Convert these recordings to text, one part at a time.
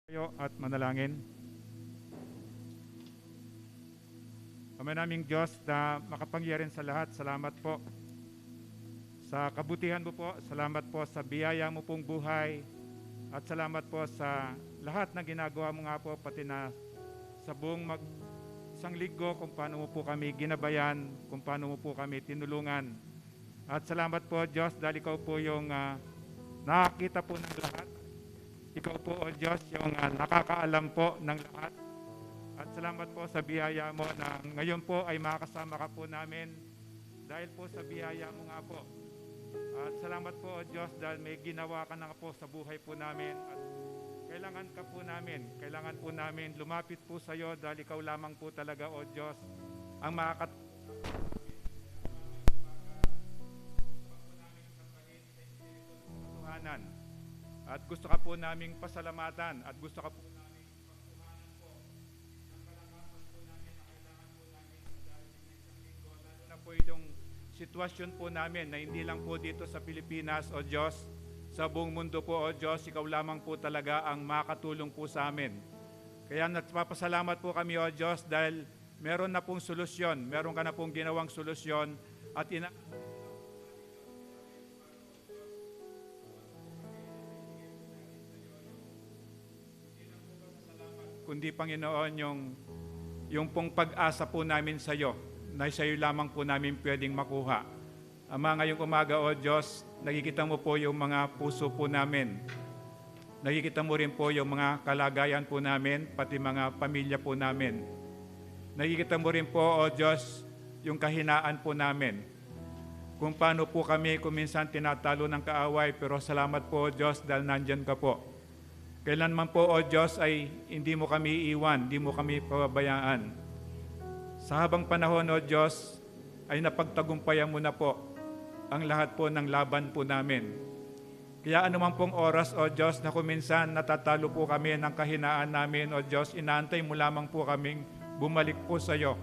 Tayo at manalangin. Ama naming Diyos na makapangyarihan sa lahat, salamat po sa kabutihan mo po, salamat po sa biyaya mo pong buhay, at salamat po sa lahat na ginagawa mo nga po, pati na sa buong isang linggo kung paano mo po kami ginabayan, kung paano mo po kami tinulungan. At salamat po Diyos dahil ikaw po yung nakakita po ng lahat. Ikaw po, O Diyos, yung nakakaalam po ng lahat. At salamat po sa biyaya mo na ngayon po ay makakasama ka po namin dahil po sa biyaya mo nga po. At salamat po, O Diyos, dahil may ginawa ka na po sa buhay po namin. At kailangan ka po namin, kailangan po namin lumapit po sa iyo dahil ikaw lamang po talaga, O Diyos, ang makakatuhanan. At gusto ka po naming pasalamatan at gusto ka po naming pagkuhanan po ng kalakasan po namin na kailangan po namin sa darating na isang linggo. Lalo na po itong sitwasyon po namin na hindi lang po dito sa Pilipinas, O Diyos, sa buong mundo po, O Diyos, ikaw lamang po talaga ang makatulong po sa amin. Kaya nagpapasalamat po kami, O Diyos, dahil meron na pong solusyon, meron ka na pong ginawang solusyon at kundi Panginoon yung pong pag-asa po namin sa iyo na sa iyo lamang po namin pwedeng makuha. Ama, ngayong umaga, O Diyos, nakikita mo po yung mga puso po namin. Nakikita mo rin po yung mga kalagayan po namin, pati mga pamilya po namin. Nakikita mo rin po, O Diyos, yung kahinaan po namin. Kung paano po kami kuminsan tinatalo ng kaaway, pero salamat po, O Diyos, dahil nandyan ka po. Kailanman po, O Diyos, ay hindi mo kami iiwan, hindi mo kami pababayaan. Sa habang panahon, O Diyos, ay napagtagumpayan mo na po ang lahat po ng laban po namin. Kaya anuman pong oras, O Diyos, na kuminsan natatalo po kami ng kahinaan namin, O Diyos, inaantay mo lamang po kaming bumalik po sa iyo.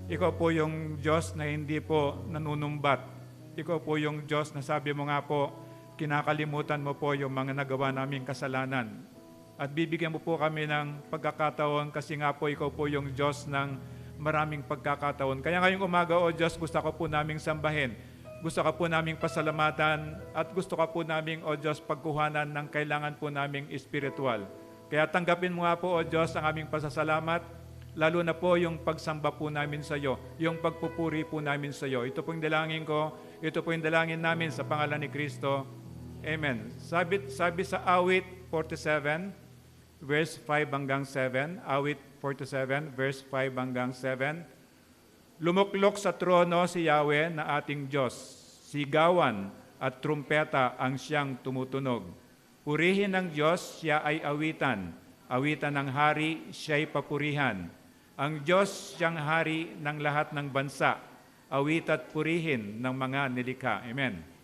Ikaw po yung Diyos na hindi po nanunumbat. Ikaw po yung Diyos na sabi mo nga po, kinakalimutan mo po yung mga nagawa naming kasalanan. At bibigyan mo po kami ng pagkakataon kasi nga po ikaw po yung Diyos ng maraming pagkakataon. Kaya ngayong umaga, O Diyos, gusto ko po naming sambahin. Gusto ka po naming pasalamatan at gusto ka po naming, O Diyos, pagkuhanan ng kailangan po naming espiritual. Kaya tanggapin mo nga po, O Diyos, ang aming pasasalamat, lalo na po yung pagsamba po namin sa iyo, yung pagpupuri po namin sa iyo. Ito po yung dalangin ko, ito po yung dalangin namin sa pangalan ni Kristo. Amen. Sabi sa awit 47, verse 5 hanggang 7, awit 47, verse 5 hanggang 7. Lumuklok sa trono si Yahweh na ating Diyos, sigawan at trumpeta ang siyang tumutunog. Purihin ng Diyos, siya ay awitan. Awitan ng hari, siya'y papurihan. Ang Diyos siyang hari ng lahat ng bansa. Awit at purihin ng mga nilikha. Amen.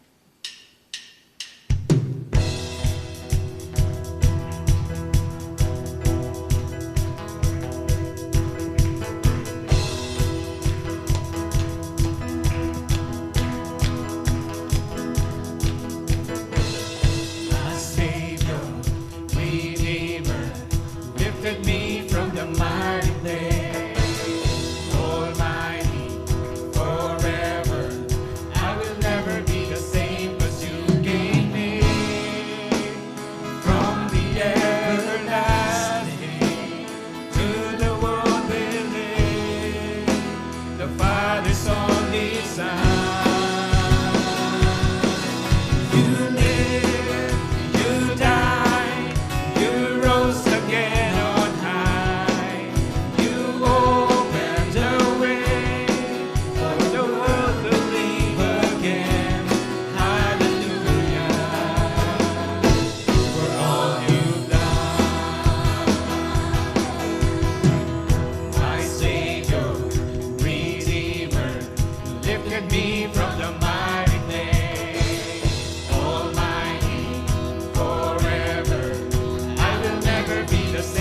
Be the same.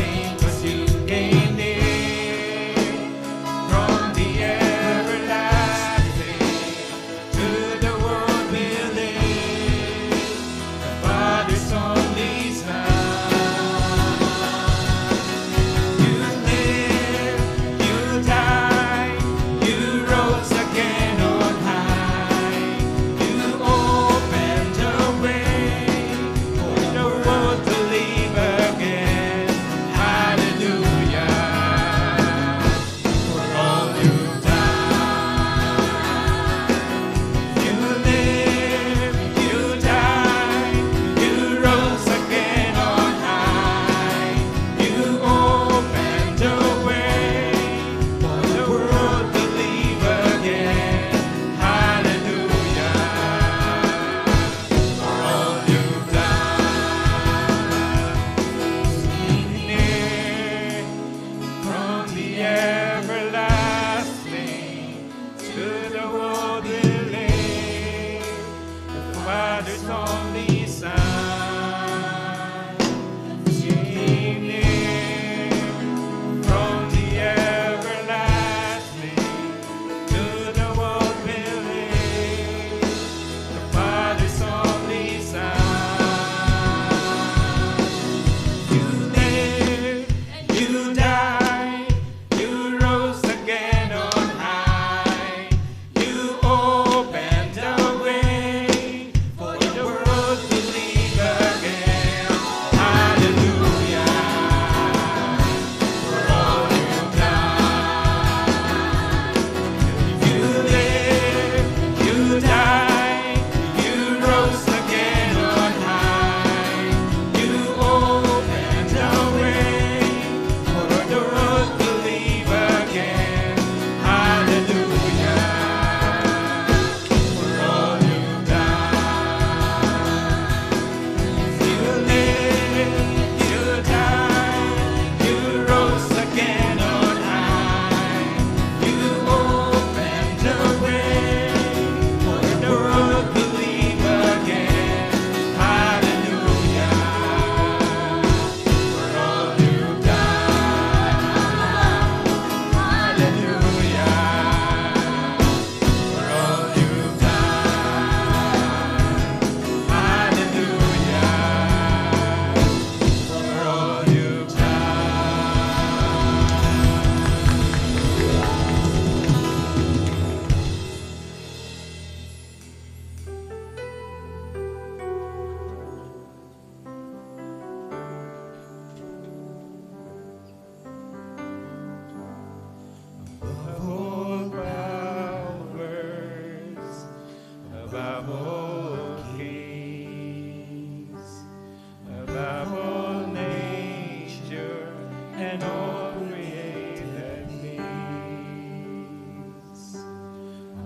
and all created things,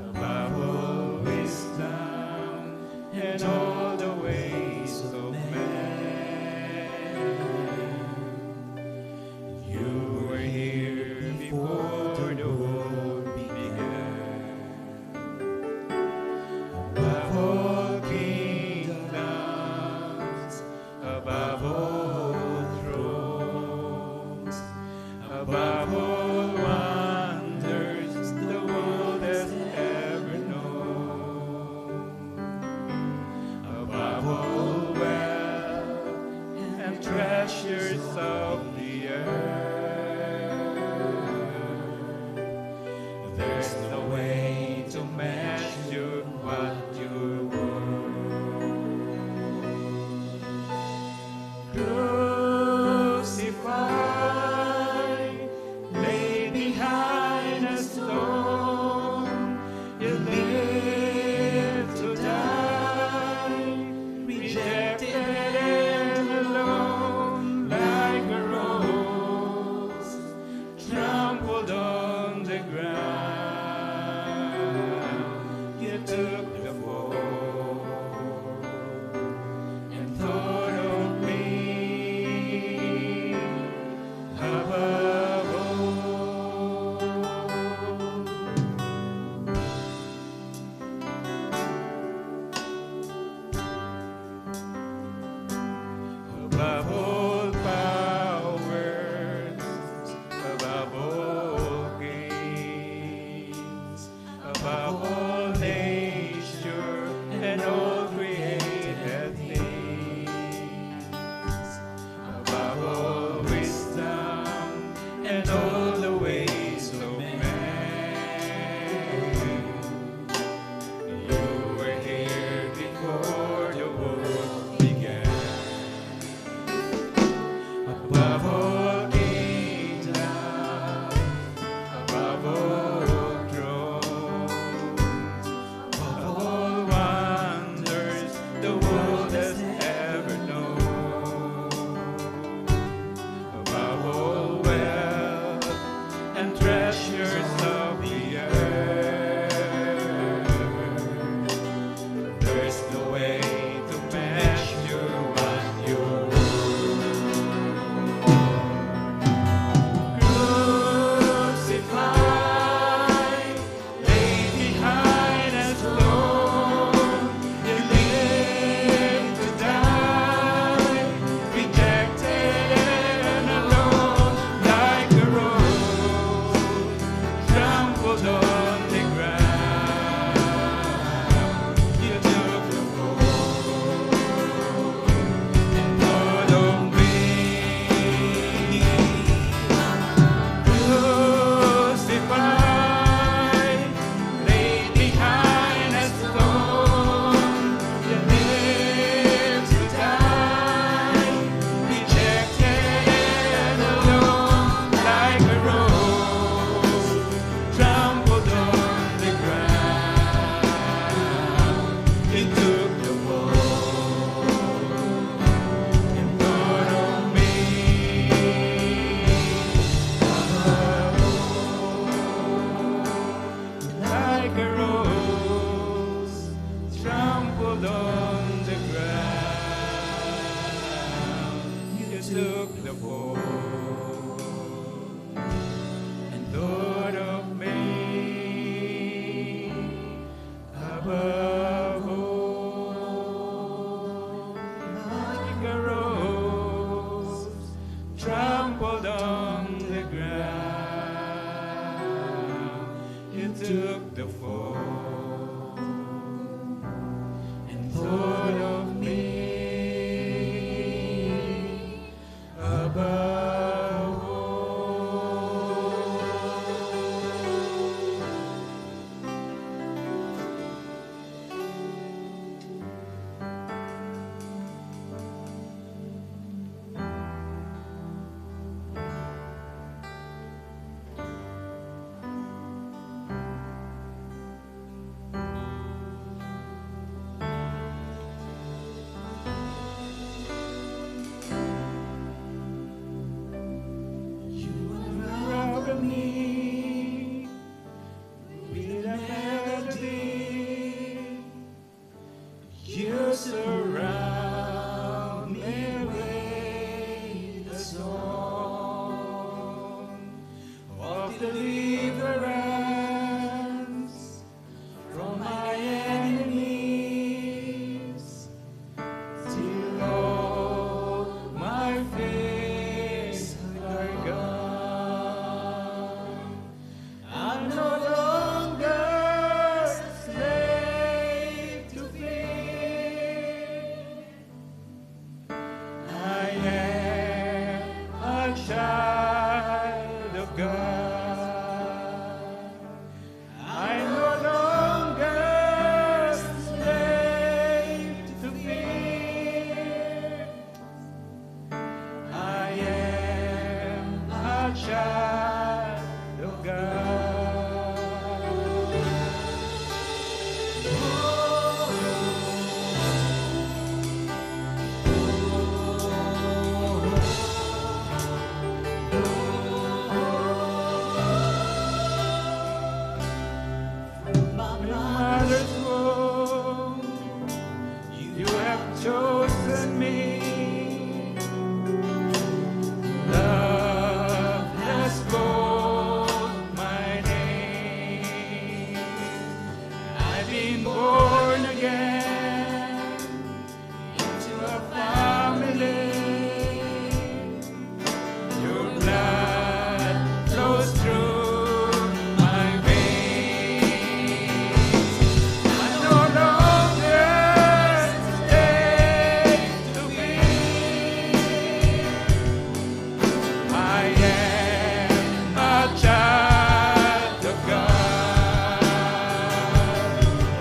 above all wisdom and all the ways of man. You were here before the world began. Above all kingdoms, above all thrones, above all wonders the world has ever known, above all wealth and treasures of the earth, there's no way to measure what you're worth. Crucified, laid behind a stone, you lived to die, rejected and alone, like a rose trampled on the ground. You took the fall and thought of me above all. Above all powers, above all kings, above all nature and all created things, above all wisdom and all the ways of man. You were here before the world began. Above all kingdoms, above all thrones, above all wonders the world has ever known, above all wealth and treasures of the earth, there's no way to measure what you're worth. Crucified, laid behind a stone, you lived to die, rejected and alone, like a rose trampled on the ground. You took the fall and thought of me. Crucified, laid behind a stone, you lived to die, rejected and alone, like a rose trampled on the ground. You took the fall and thought of me. Like a rose trampled on the ground, you took the fall and thought of me above all. Like a rose trampled on the ground, you took the fall and thought of me above all. deliverance from my enemies, till all my fears are gone. I'm no longer slave to fear. I am a child of God. I'm no longer slave to fear. I am a child of God. My mother's womb, you have chosen me. Love has called my name. I've been born again into a family. Your blood flows through my veins. I'm no longer slave to fear. I am a child of God.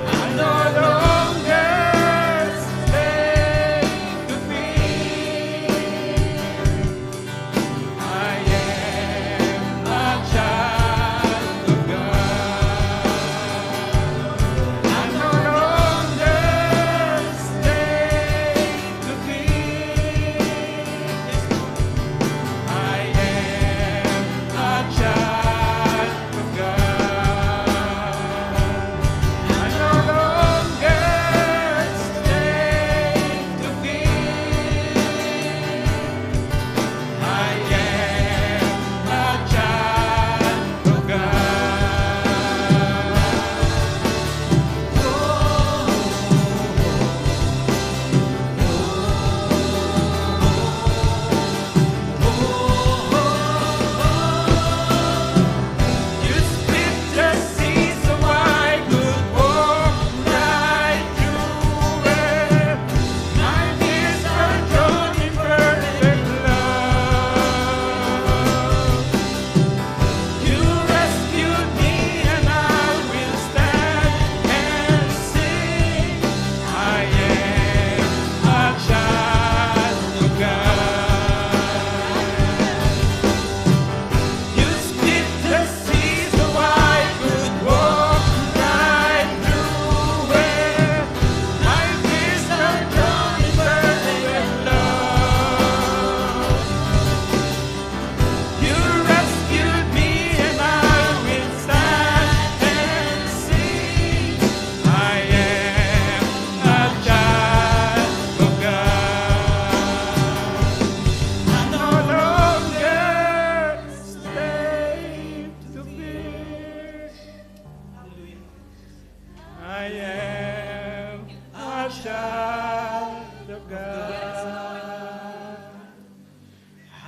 I'm no longer slave to fear. I am a child of God. I'm no longer slave to fear. I am a child of God. I'm no longer slave to fear. I am a child of You split the sea so I could walk right through it. My fears are drawn in perfect love. You rescued me and I will stand and sing. I am a child of God. You split the sea so I could walk right through it. My fears are drawn in perfect love. You rescued me and I will stand and sing. I am a child of God. I'm no longer slave to fear. I am a child of God.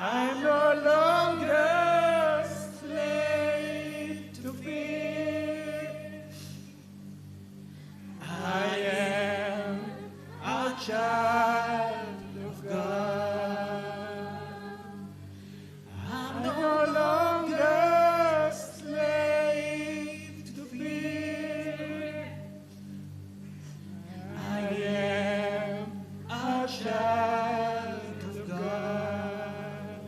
I'm no longer slave to fear. I am a child of God. I'm no longer slave to fear. I am a child of God.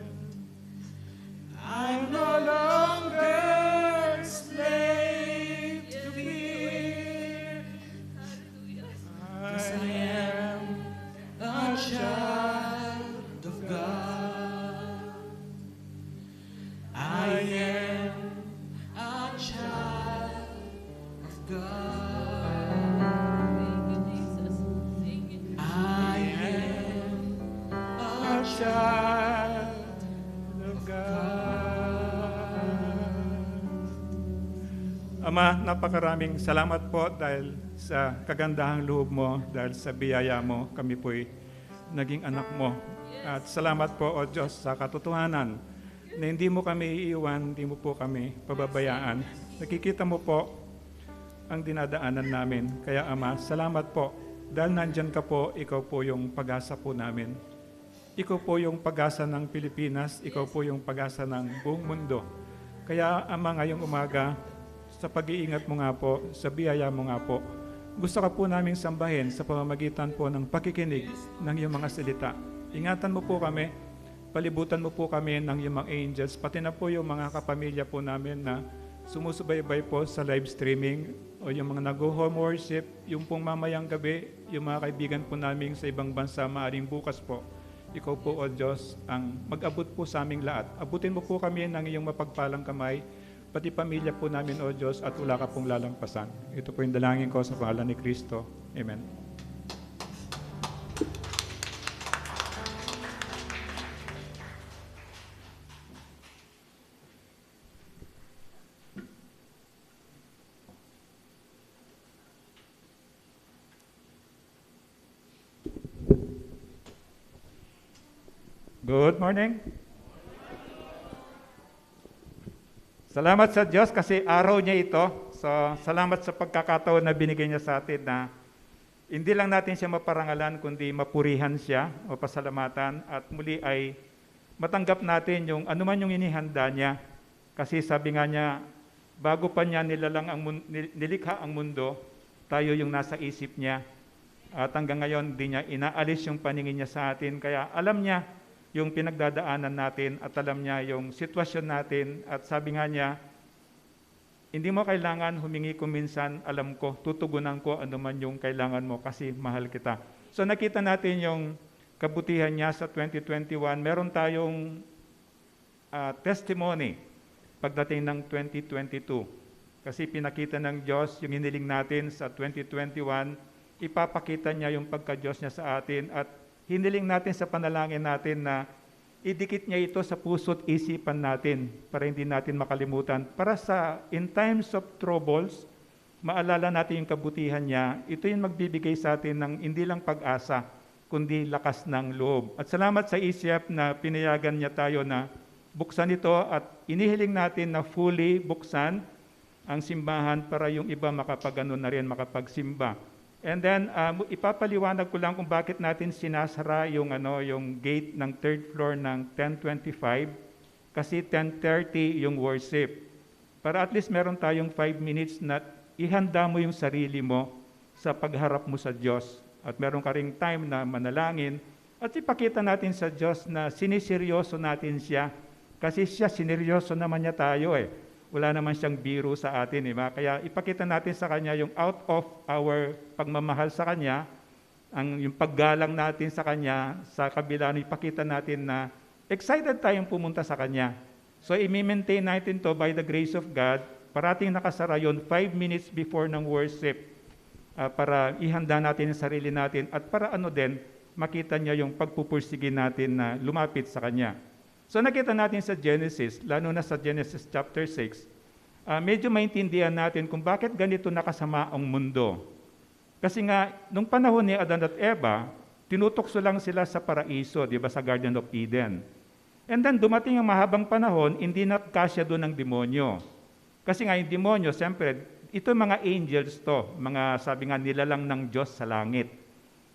Ama, napakaraming salamat po dahil sa kagandahang loob mo, dahil sa biyaya mo, kami po'y naging anak mo. At salamat po, O Diyos, sa katotohanan na hindi mo kami iiwan, hindi mo po kami pababayaan. Nakikita mo po ang dinadaanan namin. Kaya Ama, salamat po. Dahil nandyan ka po, ikaw po yung pag-asa po namin. Ikaw po yung pag-asa ng Pilipinas, ikaw po yung pag-asa ng buong mundo. Kaya Ama, ngayong umaga, sa pag-iingat mo nga po, sa biyaya mo nga po, gusto ka po naming sambahin sa pamamagitan po ng pakikinig ng iyong mga salita. Ingatan mo po kami, palibutan mo po kami ng iyong mga angels, pati na po yung mga kapamilya po namin na sumusubaybay po sa live streaming o yung mga nag-home worship, yung pong mamayang gabi, yung mga kaibigan po namin sa ibang bansa, maaring bukas po. Ikaw po, O Diyos, ang mag-abot po sa aming lahat. Abutin mo po kami ng iyong mapagpalang kamay, pati pamilya po namin, O Diyos, at wala ka pong lalampasan. Ito po yung dalangin ko sa pangalan ni Kristo. Amen. Good morning. Salamat sa Diyos kasi araw niya ito. So, salamat sa pagkakataon na binigay niya sa atin na hindi lang natin siya maparangalan, kundi mapurihan siya o pasalamatan at muli ay matanggap natin yung anuman yung inihanda niya. Kasi sabi nga niya, bago pa niya nilikha ang mundo, tayo yung nasa isip niya. At hanggang ngayon, di niya inaalis yung paningin niya sa atin. Kaya alam niya yung pinagdadaanan natin at alam niya yung sitwasyon natin at sabi nga niya, hindi mo kailangan humingi ko minsan, alam ko, tutugunan ko ano man yung kailangan mo kasi mahal kita. So nakita natin yung kabutihan niya sa 2021. Meron tayong testimony pagdating ng 2022. Kasi pinakita ng Diyos yung hiniling natin sa 2021, ipapakita niya yung pagka-Diyos niya sa atin at hiniling natin sa panalangin natin na idikit niya ito sa puso't isipan natin para hindi natin makalimutan. Para sa in times of troubles, maalala natin yung kabutihan niya. Ito yung magbibigay sa atin ng hindi lang pag-asa, kundi lakas ng loob. At salamat sa ICF na pinayagan niya tayo na buksan ito at inihiling natin na fully buksan ang simbahan para yung iba makapag-ano na rin, makapagsimba. And then, ipapaliwanag ko lang kung bakit natin sinasara yung gate ng third floor ng 10:25 kasi 10:30 yung worship. Para at least meron tayong 5 minutes na ihanda mo yung sarili mo sa pagharap mo sa Diyos. At meron ka ring time na manalangin at ipakita natin sa Diyos na siniseryoso natin siya kasi siya sineryoso naman niya tayo eh. Wala naman siyang biro sa atin, diba? Kaya ipakita natin sa Kanya yung out of our pagmamahal sa Kanya, yung paggalang natin sa Kanya, sa kabila, ipakita natin na excited tayong pumunta sa Kanya. So, i-maintain natin to by the grace of God, parating nakasara yun 5 minutes before ng worship, para ihanda natin yung sarili natin, at para makita niya yung pagpupursige natin na lumapit sa Kanya. So nakita natin sa Genesis, lalo na sa Genesis chapter 6, medyo maintindihan natin kung bakit ganito nakasama ang mundo. Kasi nga, nung panahon ni Adan at Eva, tinutokso lang sila sa paraiso, di ba, sa Garden of Eden. And then dumating ang mahabang panahon, hindi na kasya doon ng demonyo. Kasi nga yung demonyo, siyempre, ito mga angels to, mga sabi nga nilalang ng Diyos sa langit.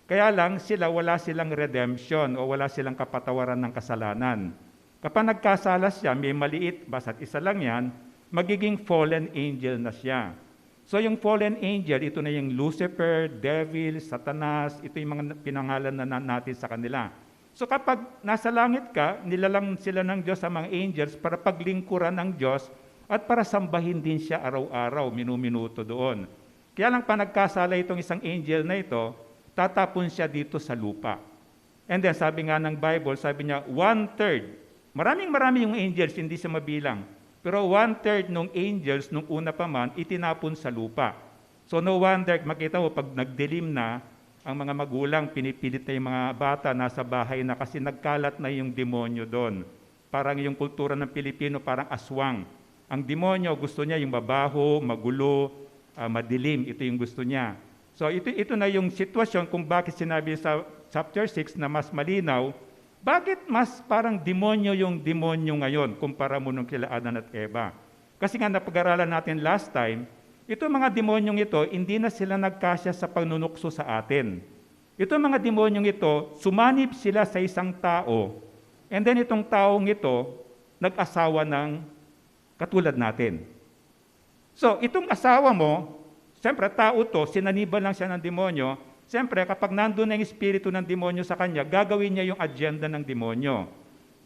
Kaya lang wala silang redemption o wala silang kapatawaran ng kasalanan. Kapag nagkasala siya, may maliit, basta't isa lang yan, magiging fallen angel na siya. So yung fallen angel, ito na yung Lucifer, Devil, Satanas, ito yung mga pinangalan na natin sa kanila. So kapag nasa langit ka, nilalang sila ng Diyos sa mga angels para paglingkuran ng Diyos at para sambahin din siya araw-araw, minuminuto doon. Kaya lang pa nagkasala itong isang angel na ito, tatapon siya dito sa lupa. And then sabi nga ng Bible, sabi niya, 1/3. Maraming yung angels, hindi siya mabilang. Pero 1/3 ng angels, nung una pa man, itinapon sa lupa. So no wonder, makita mo, pag nagdilim na, ang mga magulang, pinipilit na yung mga bata, nasa bahay na kasi nagkalat na yung demonyo doon. Parang yung kultura ng Pilipino, parang aswang. Ang demonyo, gusto niya yung mabaho, magulo, madilim. Ito yung gusto niya. So ito na yung sitwasyon kung bakit sinabi sa chapter 6 na mas malinaw, bakit mas parang demonyo yung demonyo ngayon kumpara mo nung kila Adan at Eva. Kasi nga napag-aralan natin last time, ito mga demonyong ito, hindi na sila nagkasya sa pagnunukso sa atin. Ito mga demonyong ito, sumanib sila sa isang tao, and then itong taong ito, nag-asawa ng katulad natin. So, itong asawa mo, siyempre tao to, sinaniban lang siya ng demonyo, siyempre kapag nandun na yung espiritu ng demonyo sa kanya, gagawin niya yung agenda ng demonyo.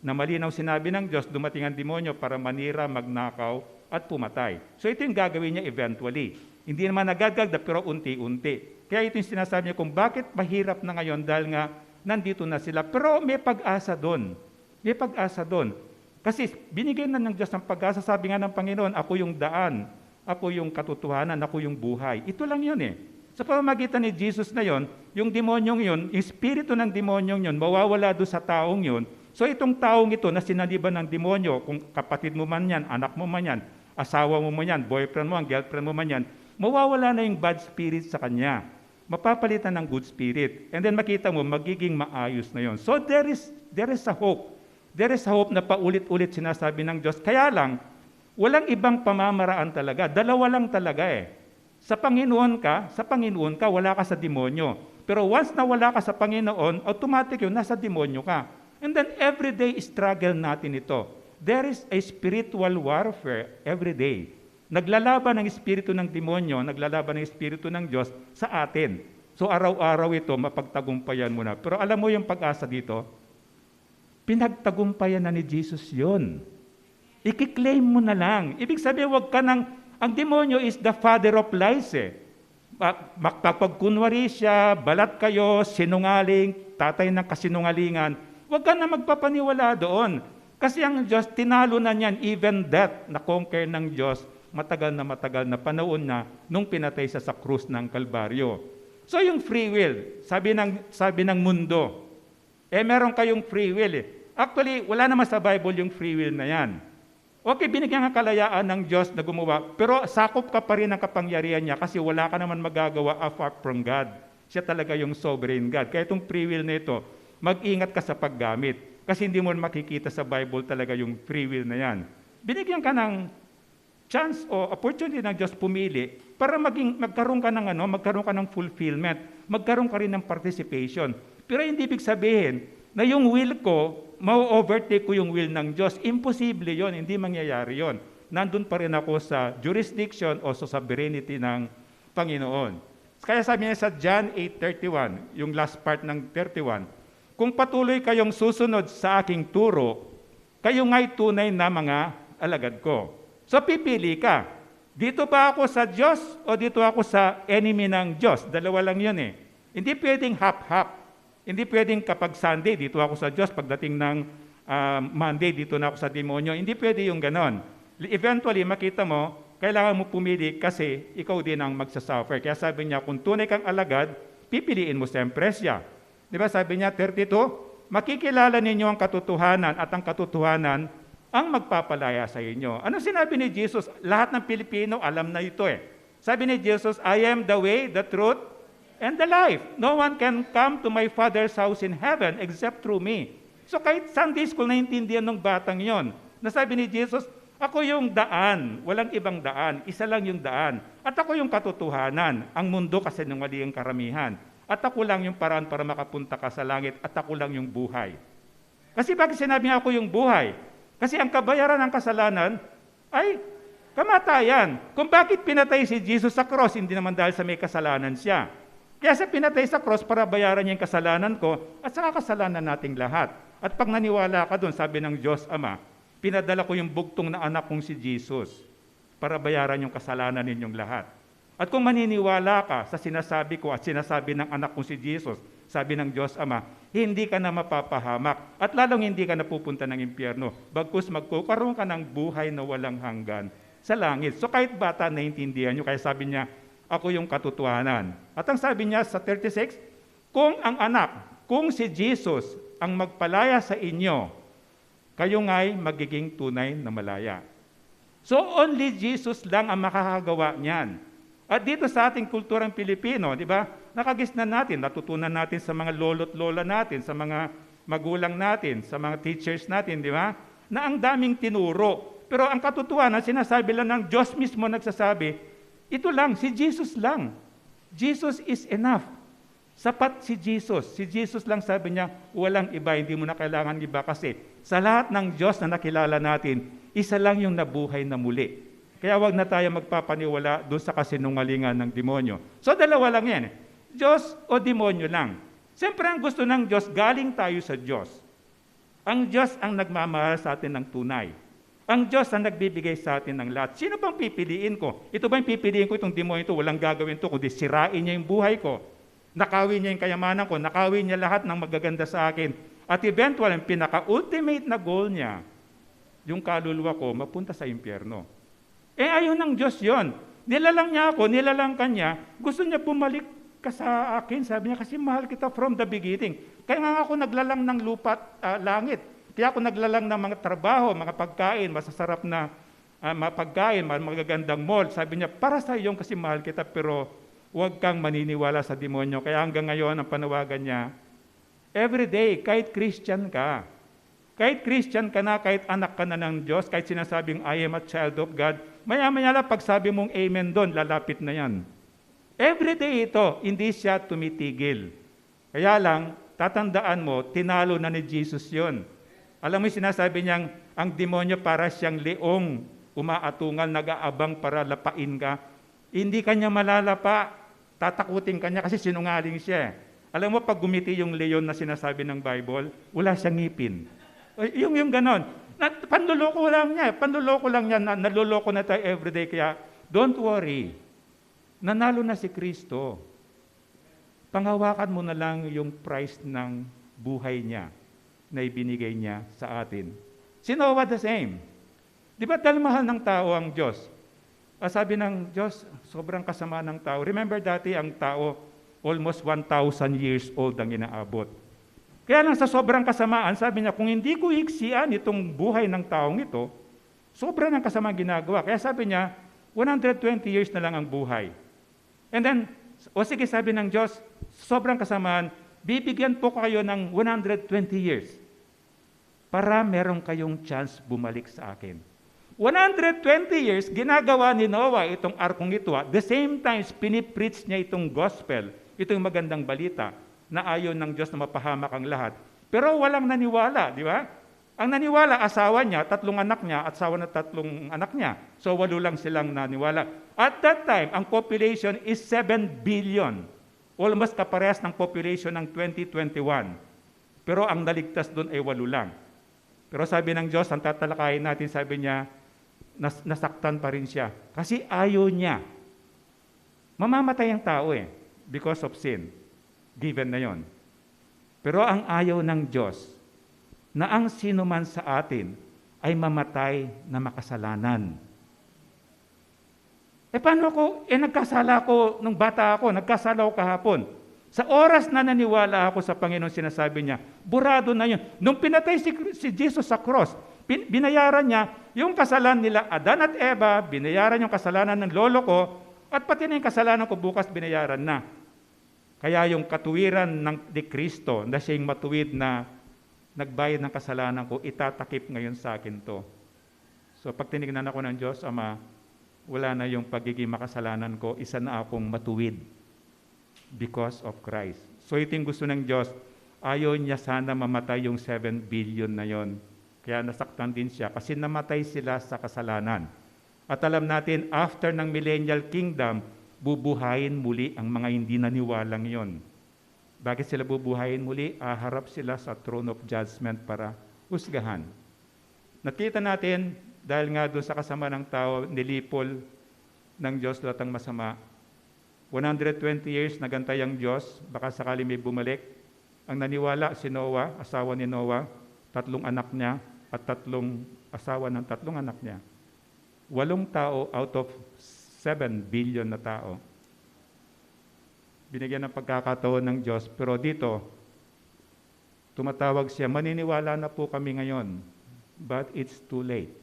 Na malinaw sinabi ng Diyos, dumating ang demonyo para manira, magnakaw, at pumatay. So ito yung gagawin niya eventually. Hindi naman nagagagda pero unti-unti. Kaya ito yung sinasabi niya kung bakit mahirap na ngayon dahil nga nandito na sila. Pero may pag-asa doon. May pag-asa doon. Kasi binigyan na ng Diyos ng pag-asa. Sabi nga ng Panginoon, ako yung daan, ako yung katotohanan, ako yung buhay. Ito lang yun eh. Sa pamamagitan ni Jesus na yon, yung demonyong yun, yung espiritu ng demonyong yun, mawawala doon sa taong yun. So itong taong ito na sinaniban ng demonyo, kung kapatid mo man yan, anak mo man yan, asawa mo man yan, boyfriend mo, girlfriend mo man yan, mawawala na yung bad spirit sa kanya. Mapapalitan ng good spirit. And then makita mo, magiging maayos na yon. So there is a hope. There is a hope na paulit-ulit sinasabi ng Diyos. Kaya lang, walang ibang pamamaraan talaga. Dalawa lang talaga eh. Sa Panginoon ka, wala ka sa demonyo. Pero once na wala ka sa Panginoon, automatic yun, nasa demonyo ka. And then everyday struggle natin ito. There is a spiritual warfare every day. Naglalaban ng espiritu ng demonyo, naglalaban ng espiritu ng Diyos sa atin. So araw-araw ito, mapagtagumpayan mo na. Pero alam mo yung pag-asa dito? Pinagtagumpayan na ni Jesus yon. I-claim mo na lang. Ibig sabihin, ang demonyo is the father of lies eh. Kapag kunwari siya, balat kayo, sinungaling, tatay ng kasinungalingan, huwag ka na magpapaniwala doon. Kasi ang Diyos, tinalo na niyan, even death, na-conquer ng Diyos, matagal na panahon na nung pinatay sa krus ng Kalbaryo. So yung free will, sabi ng mundo, meron kayong free will eh. Actually, wala naman sa Bible yung free will na yan. Okay, binigyan ng kalayaan ng Diyos na gumawa, pero sakop ka pa rin ng kapangyarihan niya kasi wala ka naman magagawa apart from God. Siya talaga yung sovereign God. Kaya itong free will na ito, mag-ingat ka sa paggamit. Kasi hindi mo makikita sa Bible talaga yung free will na yan. Binigyan ka ng chance o opportunity ng Diyos pumili para magkaroon ka ng fulfillment, magkaroon ka rin ng participation. Pero hindi ibig sabihin na yung will ko, ma-overtake ko yung will ng Diyos. Imposible yon, hindi mangyayari yon. Nandun pa rin ako sa jurisdiction o sa sovereignty ng Panginoon. Kaya sabi niya sa John 8:31, yung last part ng 31, kung patuloy kayong susunod sa aking turo, kayo nga'y tunay na mga alagad ko. So pipili ka, dito ba ako sa Diyos o dito ako sa enemy ng Diyos? Dalawa lang yun eh. Hindi pwedeng hap-hap. Hindi pwedeng kapag Sunday, dito ako sa Diyos, pagdating ng Monday, dito na ako sa demonyo. Hindi pwede yung ganon. Eventually, makita mo, kailangan mo pumili kasi ikaw din ang magsasuffer. Kaya sabi niya, kung tunay kang alagad, pipiliin mo siyempre siya. Di ba sabi niya, 32, makikilala ninyo ang katotohanan at ang katotohanan ang magpapalaya sa inyo. Ano sinabi ni Jesus? Lahat ng Pilipino alam na ito eh. Sabi ni Jesus, I am the way, the truth, and the life. No one can come to my Father's house in heaven except through me. So kahit Sunday school, naintindihan ng batang yon. Nasabi ni Jesus, ako yung daan, walang ibang daan, isa lang yung daan. At ako yung katotohanan, ang mundo kasi ng mali ang karamihan. At ako lang yung paraan para makapunta ka sa langit, at ako lang yung buhay. Kasi bakit sinabi nga ako yung buhay? Kasi ang kabayaran ng kasalanan ay kamatayan. Kung bakit pinatay si Jesus sa cross, hindi naman dahil sa may kasalanan siya. Kaya sa pinatay sa cross para bayaran niya yung kasalanan ko at saka kasalanan nating lahat. At pag naniwala ka doon, sabi ng Diyos Ama, pinadala ko yung bugtong na anak kong si Jesus para bayaran yung kasalanan ninyong lahat. At kung maniniwala ka sa sinasabi ko at sinasabi ng anak kong si Jesus, sabi ng Diyos Ama, hindi ka na mapapahamak at lalong hindi ka na pupunta ng impyerno. Bagkus magkukaroon ka ng buhay na walang hanggan sa langit. So kahit bata, naiintindihan nyo, kaya sabi niya, ako yung katotohanan. At ang sabi niya sa 36, kung ang anak, kung si Jesus ang magpalaya sa inyo, kayo nga'y magiging tunay na malaya. So only Jesus lang ang makakagawa niyan. At dito sa ating kulturang Pilipino, di ba, nakagisnan natin, natutunan natin sa mga lolo't lola natin, sa mga magulang natin, sa mga teachers natin, di ba, na ang daming tinuro. Pero ang katotohanan, sinasabi lang ng Diyos mismo nagsasabi, ito lang, si Jesus lang. Jesus is enough. Sapat si Jesus. Si Jesus lang sabi niya, walang iba, hindi mo na kailangan iba kasi sa lahat ng Diyos na nakilala natin, isa lang yung nabuhay na muli. Kaya wag na tayo magpapaniwala doon sa kasinungalingan ng demonyo. So dalawa lang yan. Diyos o demonyo lang. Siyempre ang gusto ng Diyos, galing tayo sa Diyos. Ang Diyos ang nagmamahal sa atin ng tunay. Ang Diyos ang nagbibigay sa atin ng lahat. Sino bang pipiliin ko? Ito ba yung pipiliin ko itong demonyo ito? Walang gagawin ito, kundi sirain niya yung buhay ko. Nakawin niya yung kayamanan ko. Nakawin niya lahat ng magaganda sa akin. At eventual, ang pinaka-ultimate na goal niya, yung kaluluwa ko, mapunta sa impyerno. Ayaw ng Diyos yon. Nilalang niya ako, nilalang kanya, gusto niya bumalik ka sa akin. Sabi niya, kasi mahal kita from the beginning. Kaya nga ako naglalang ng lupa at langit. Kaya ako naglalang ng mga trabaho, mga pagkain, masasarap na pagkain, magagandang mall. Sabi niya, para sa iyo kasi mahal kita, pero huwag kang maniniwala sa demonyo. Kaya hanggang ngayon, ang panawagan niya, every day, kahit Christian ka, kahit anak ka na ng Diyos, kahit sinasabing, I am a child of God, maya-maya lang, pag sabi mong amen doon, lalapit na yan. Every day ito, hindi siya tumitigil. Kaya lang, tatandaan mo, tinalo na ni Jesus yon. Alam mo yung sinasabi niyang, ang demonyo para siyang leong, umaatungal, nag-aabang para lapain ka. Hindi kanya malalapa, tatakutin kanya kasi sinungaling siya. Alam mo, pag gumiti yung leon na sinasabi ng Bible, wala siyang ngipin. Yung ganon. Panluloko lang niya. Naluloko na tayo everyday. Kaya, don't worry. Nanalo na si Kristo. Panghawakan mo na lang yung price ng buhay niya na ibinigay niya sa atin. Si Noah the same. Di ba dahil mahal ng tao ang Diyos? Sabi ng Diyos, sobrang kasama ng tao. Remember dati ang tao, almost 1,000 years old ang inaabot. Kaya lang sa sobrang kasamaan, sabi niya, kung hindi ko iksian itong buhay ng taong ito, sobra ng kasamaan ginagawa. Kaya sabi niya, 120 years na lang ang buhay. And then, sige, sabi ng Diyos, sobrang kasamaan, bibigyan po kayo ng 120 years para meron kayong chance bumalik sa akin. 120 years, ginagawa ni Noah itong arkong ito. At the same time, pinipreach niya itong gospel, itong magandang balita, na ayaw ng Diyos na mapahamak ang lahat. Pero walang naniwala, di ba? Ang naniwala, asawa niya, 3 anak niya, at asawa na 3 anak niya. So 8 lang silang naniwala. At that time, ang population is 7 billion. Almost kaparehas ng population ng 2021. Pero ang naligtas doon ay 8 lang. Pero sabi ng Diyos, ang tatalakayin natin, sabi niya, nasaktan pa rin siya. Kasi ayaw niya. Mamamatay ang tao because of sin. Given na yon. Pero ang ayaw ng Diyos, na ang sino man sa atin ay mamatay na makasalanan. Paano ko? Nagkasala ako nung bata ako, nagkasala ako kahapon. Sa oras na naniwala ako sa Panginoon, sinasabi niya, burado na yun. Nung pinatay si Jesus sa cross, binayaran niya yung kasalanan nila Adan at Eva, binayaran yung kasalanan ng lolo ko, at pati na yung kasalanan ko bukas binayaran na. Kaya yung katuwiran ni Kristo na siyang matuwid na nagbayad ng kasalanan ko, itatakip ngayon sa akin to. So pag tinignan ako ng Diyos, Ama, wala na yung pagiging makasalanan ko, isa na akong matuwid because of Christ. So ito yung gusto ng Diyos, ayaw niya sana mamatay yung 7 billion na yon. Kaya nasaktan din siya kasi namatay sila sa kasalanan. At alam natin, after ng millennial kingdom, bubuhayin muli ang mga hindi naniwalang yon. Bakit sila bubuhayin muli? Harap sila sa throne of judgment para husgahan. Nakita natin, dahil nga doon sa kasama ng tao, nilipol ng Diyos lahat ang masama. 120 years nagantay ang Diyos, baka sakali may bumalik. Ang naniwala si Noah, asawa ni Noah, 3 anak niya, at 3 asawa ng 3 anak niya. 8 tao out of 7 billion na tao. Binigyan ng pagkakataon ng Diyos, pero dito, tumatawag siya, maniniwala na po kami ngayon, but it's too late.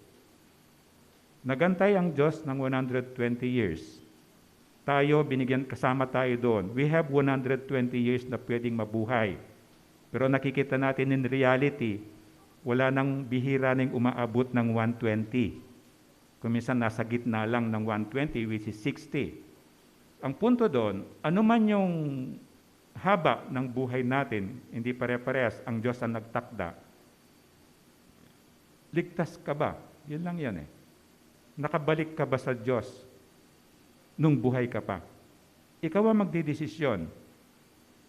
Nagantay ang Diyos ng 120 years. Tayo, kasama tayo doon. We have 120 years na pwedeng mabuhay. Pero nakikita natin in reality, wala nang bihira nang umaabot ng 120. Kung minsan nasa gitna lang ng 120, which is 60. Ang punto doon, ano man yung haba ng buhay natin, hindi pare-parehas, ang Diyos ang nagtakda. Ligtas ka ba? Yun lang yan eh. Nakabalik ka ba sa Diyos nung buhay ka pa? Ikaw ang magdidesisyon.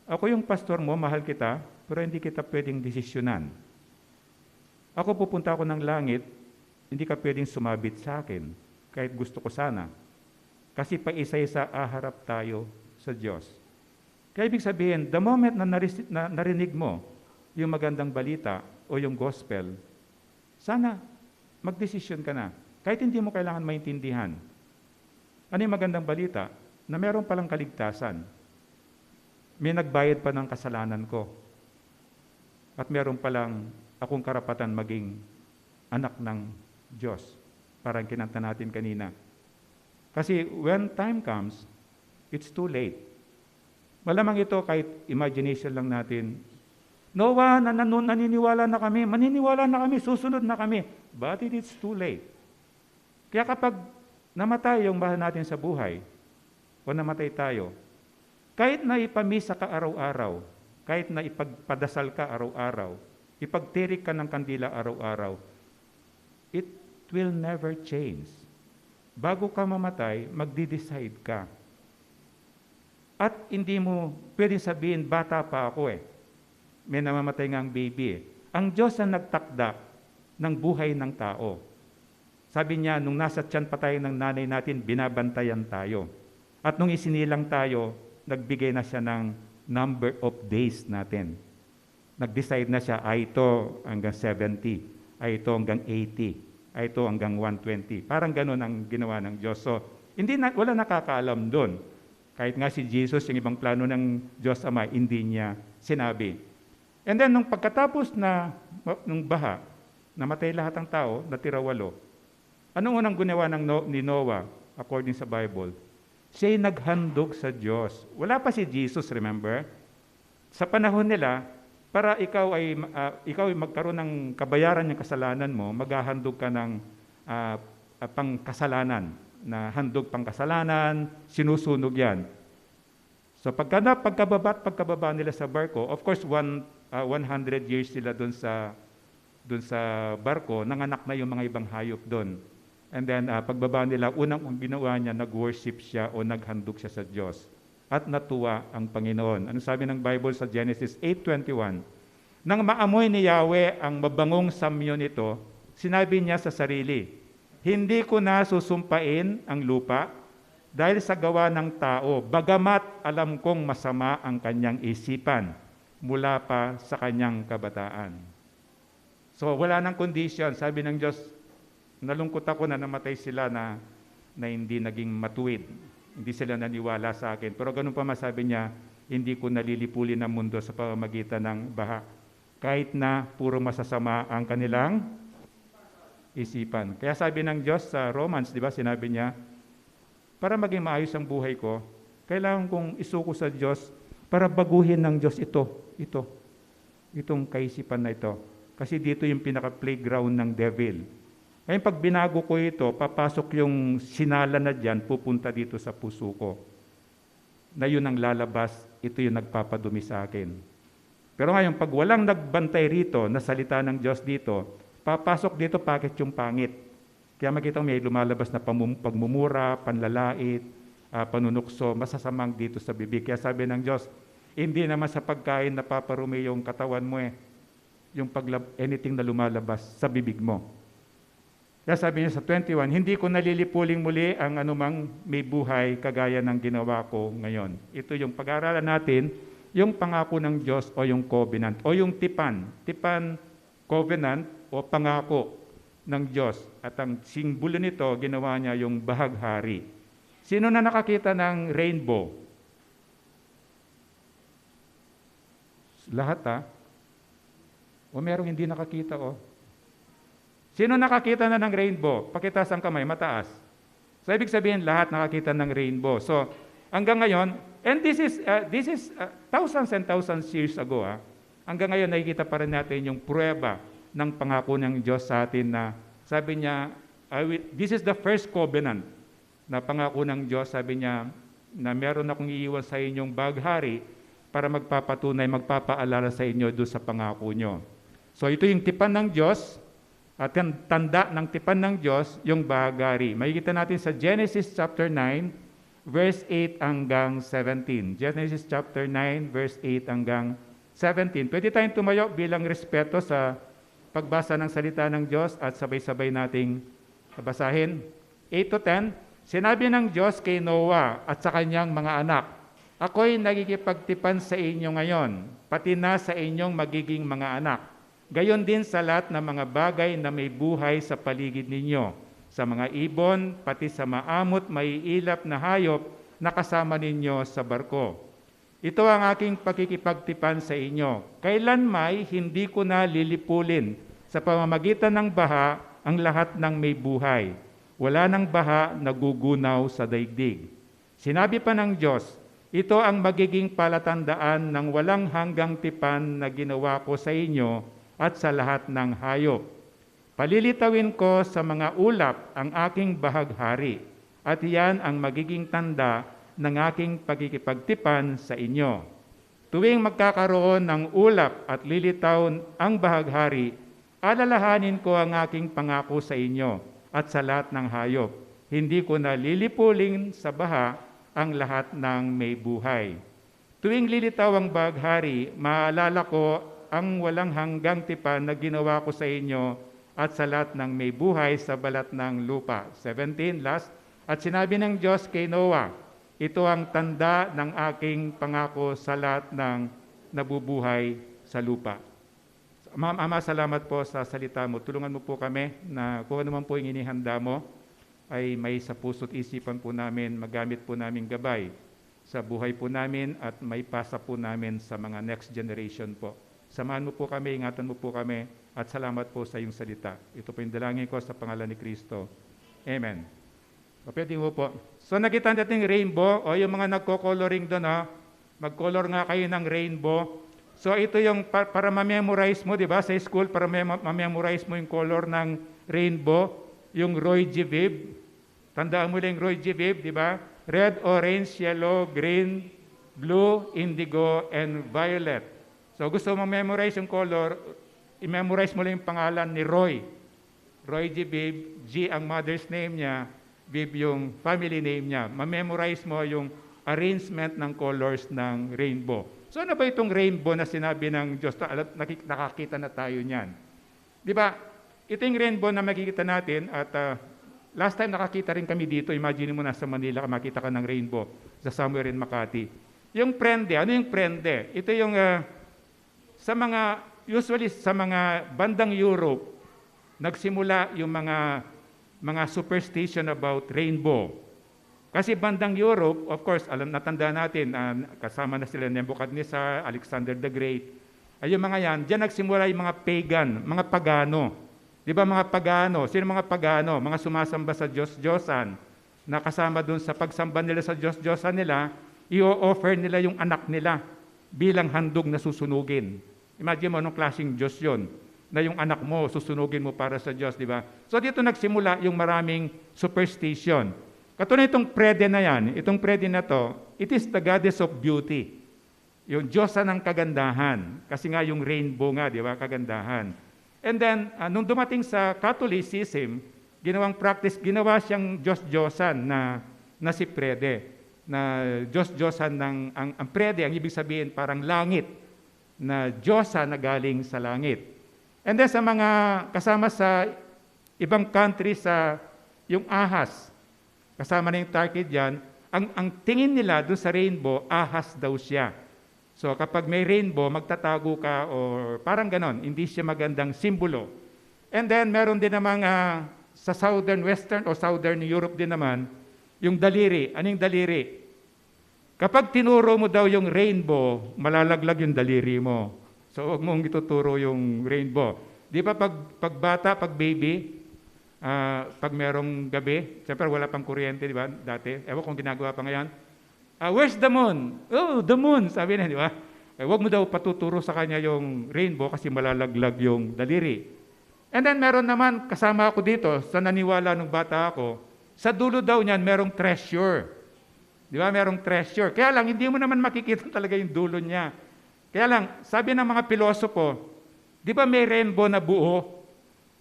Ako yung pastor mo, mahal kita, pero hindi kita pwedeng desisyonan. Ako pupunta ako ng langit, hindi ka pwedeng sumabit sa akin, kahit gusto ko sana. Kasi paisa-isa aharap tayo sa Diyos. Kaya ibig sabihin, the moment na narinig mo yung magandang balita o yung gospel, sana magdesisyon ka na. Kahit hindi mo kailangan maintindihan. Ano yung magandang balita? Na meron palang kaligtasan. May nagbayad pa ng kasalanan ko. At meron palang akong karapatan maging anak ng Diyos. Parang kinanta natin kanina. Kasi when time comes, it's too late. Malamang ito kahit imagination lang natin. Noah, naniniwala na kami, maniniwala na kami, susunod na kami. But it's too late. Kaya kapag namatay yung mahal natin sa buhay, o namatay tayo, kahit na ipamisa ka araw-araw, kahit na ipagpadasal ka araw-araw, ipagtirik ka ng kandila araw-araw, it will never change. Bago ka mamatay, magdi-decide ka. At hindi mo pwedeng sabihin, bata pa ako eh. May namamatay nga ang baby eh. Ang Diyos ang nagtakda ng buhay ng tao. Sabi niya, nung nasa tiyan pa tayo ng nanay natin, binabantayan tayo. At nung isinilang tayo, nagbigay na siya ng number of days natin. Nag-decide na siya, ito hanggang 70, ito hanggang 80, ito hanggang 120. Parang ganun ang ginawa ng Diyos. So, wala nakakaalam doon. Kahit nga si Jesus, yung ibang plano ng Diyos Ama, hindi niya sinabi. And then, nung pagkatapos nung baha, namatay lahat ng tao, natira 8. Anong unang ginawa ni Noah, according sa Bible? Siya'y naghandog sa Diyos. Wala pa si Jesus, remember? Sa panahon nila, para ikaw ay magkaroon ng kabayaran ng kasalanan mo, maghahandog ka ng pangkasalanan, na handog pangkasalanan, sinusunog yan. So pagkababa nila sa barko, of course 100 years sila doon sa barko, nanganak na yung mga ibang hayop doon. And then pagbaba nila, unang ginawa niya, nag-worship siya o naghandog siya sa Diyos. At natuwa ang Panginoon. Ano sabi ng Bible sa Genesis 8:21? Nang maamoy ni Yahweh ang mabangong samyo nito, sinabi niya sa sarili, hindi ko na susumpain ang lupa dahil sa gawa ng tao, bagamat alam kong masama ang kanyang isipan mula pa sa kanyang kabataan. So wala nang condition. Sabi ng Diyos, nalungkot ako na namatay sila na hindi naging matuwid. Hindi sila naniwala sa akin. Pero ganun pa masabi niya, hindi ko nalilipulin ang mundo sa pamamagitan ng baha. Kahit na puro masasama ang kanilang isipan. Kaya sabi ng Diyos sa Romans, di ba, sinabi niya, para maging maayos ang buhay ko, kailangan kong isuko sa Diyos para baguhin ng Diyos itong kaisipan na ito. Kasi dito yung pinaka-playground ng devil. Ngayon pag binago ko ito, papasok yung sinala na dyan, pupunta dito sa puso ko. Na yun ang lalabas, ito yung nagpapadumi sa akin. Pero ngayon, pag walang nagbantay rito, na salita ng Diyos dito, papasok dito, bakit yung pangit? Kaya makita mo may lumalabas na pagmumura, panlalait, panunukso, masasamang dito sa bibig. Kaya sabi ng Diyos, hindi naman sa pagkain napaparumi yung katawan mo yung anything na lumalabas sa bibig mo. Kaya sabi niya sa 21, hindi ko nalilipuling muli ang anumang may buhay kagaya ng ginawa ko ngayon. Ito yung pag-aaralan natin, yung pangako ng Diyos o yung covenant o yung tipan. Tipan, covenant o pangako ng Diyos. At ang simbolo nito, ginawa niya yung bahaghari. Sino na nakakita ng rainbow? Lahat O merong hindi nakakita Sino nakakita na ng rainbow? Pakitaas ang kamay, mataas. So ibig sabihin lahat nakakita ng rainbow. So hanggang ngayon, and this is thousands and thousands years ago. Hanggang ngayon nakikita pa rin natin yung pruweba ng pangako ng Diyos sa atin na sabi niya, this is the first covenant na pangako ng Diyos. Sabi niya na meron akong iiwan sa inyong baghari para magpapatunay, magpapaalala sa inyo doon sa pangako nyo. So ito yung tipan ng Diyos at yung tanda ng tipan ng Diyos, yung baghari. Makikita natin sa Genesis chapter 9, verse 8 hanggang 17. Genesis chapter 9, verse 8 hanggang 17. Pwede tayong tumayo bilang respeto sa pagbasa ng salita ng Diyos at sabay-sabay nating basahin. 8 to 10, sinabi ng Diyos kay Noah at sa kanyang mga anak, ako'y nagkikipagtipan sa inyo ngayon, pati na sa inyong magiging mga anak. Gayon din sa lahat ng mga bagay na may buhay sa paligid ninyo, sa mga ibon, pati sa maamot maiilap na hayop na kasama ninyo sa barko. Ito ang aking pakikipagtipan sa inyo. Kailanmay hindi ko na lilipulin sa pamamagitan ng baha ang lahat ng may buhay. Wala ng baha na gugunaw sa daigdig. Sinabi pa ng Diyos, ito ang magiging palatandaan ng walang hanggang tipan na ginawa ko sa inyo at sa lahat ng hayop. Palilitawin ko sa mga ulap ang aking bahaghari, at iyan ang magiging tanda ng aking pagkikipagtipan sa inyo. Tuwing magkakaroon ng ulap at lilitaw ang bahaghari, alalahanin ko ang aking pangako sa inyo at sa lahat ng hayop. Hindi ko na lilipulin sa baha ang lahat ng may buhay. Tuwing lilitaw ang bahaghari, maalala ko ang walang hanggang tipan na ginawa ko sa inyo at sa lahat ng may buhay sa balat ng lupa. 17, last. At sinabi ng Diyos kay Noah, ito ang tanda ng aking pangako sa lahat ng nabubuhay sa lupa. Ama, salamat po sa salita mo. Tulungan mo po kami na kung ano man po yung inihanda mo, ay may sa puso't isipan po namin, magamit po namin gabay sa buhay po namin at may pasa po namin sa mga next generation po. Samahan mo po kami, ingatan mo po kami, at salamat po sa iyong salita. Ito po yung dalangin ko sa pangalan ni Kristo. Amen. Pwede mo po. So nakita natin rainbow, o yung mga nagko-coloring doon, mag-color nga kayo ng rainbow. So ito yung para ma-memorize mo, di ba? Sa school, para ma-memorize mo yung color ng rainbow, yung Roy G. Biv. Tandaan mo lang yung Roy G. Biv, di ba? Red, orange, yellow, green, blue, indigo, and violet. So gusto mo memorize yung color, i-memorize mo lang yung pangalan ni Roy. Roy G. Biv, G ang mother's name niya, Biv yung family name niya. Ma-memorize mo yung arrangement ng colors ng rainbow. So ano ba itong rainbow na sinabi ng Diyos? Nakakita na tayo niyan. Di ba? Ito yung rainbow na makikita natin at last time nakakita rin kami dito. Imagine mo nasa Manila, makita ka ng rainbow sa somewhere in Makati. Yung prende, ano yung prende? Ito yung usually sa mga bandang Europe, nagsimula yung mga superstition about rainbow. Kasi bandang Europe, of course, natanda natin, kasama na sila Nebuchadnezzar, Alexander the Great. Ay yung mga yan, diyan nagsimula yung mga pagan, mga pagano. Di ba mga pagano? Sino mga pagano? Mga sumasamba sa Diyos-Diyosan, na kasama dun sa pagsamba nila sa Diyos-Diyosan nila, i-offer nila yung anak nila bilang handog na susunugin. Imagine mo, anong klaseng Diyos yun, na yung anak mo, susunugin mo para sa Diyos, di ba? So dito nagsimula yung maraming superstition. Katulad itong prede na yan, itong prede na to, it is the goddess of beauty. Yung Diyosa ng kagandahan. Kasi nga yung rainbow nga, di ba, kagandahan. And then, nung dumating sa Catholicism, ginawang practice, ginawa siyang Diyos-Diyosan na si prede. Na Diyos-Diyosan ang prede, ang ibig sabihin parang langit, na Diyosa na galing sa langit. And then sa mga kasama sa ibang country sa yung ahas, kasama na yung Turkey dyan, ang tingin nila doon sa rainbow, ahas daw siya. So kapag may rainbow, magtatago ka or parang ganon, hindi siya magandang simbolo. And then meron din namang sa Southern Western o Southern Europe din naman, yung daliri. Anong daliri? Kapag tinuro mo daw yung rainbow, malalaglag yung daliri mo. So huwag mong ituturo yung rainbow. Di ba pag bata, pag baby, pag merong gabi, siyempre wala pang kuryente, di ba, dati. Ewan kung ginagawa pa ngayon. Where's the moon? Oh, the moon, sabi na, di ba? Huwag mo daw patuturo sa kanya yung rainbow kasi malalaglag yung daliri. And then meron naman, kasama ako dito, sa naniwala nung bata ako, sa dulo daw niyan merong treasure. Di ba, merong treasure. Kaya lang, hindi mo naman makikita talaga yung dulo niya. Kaya lang, sabi ng mga pilosopo, di ba may rainbow na buo?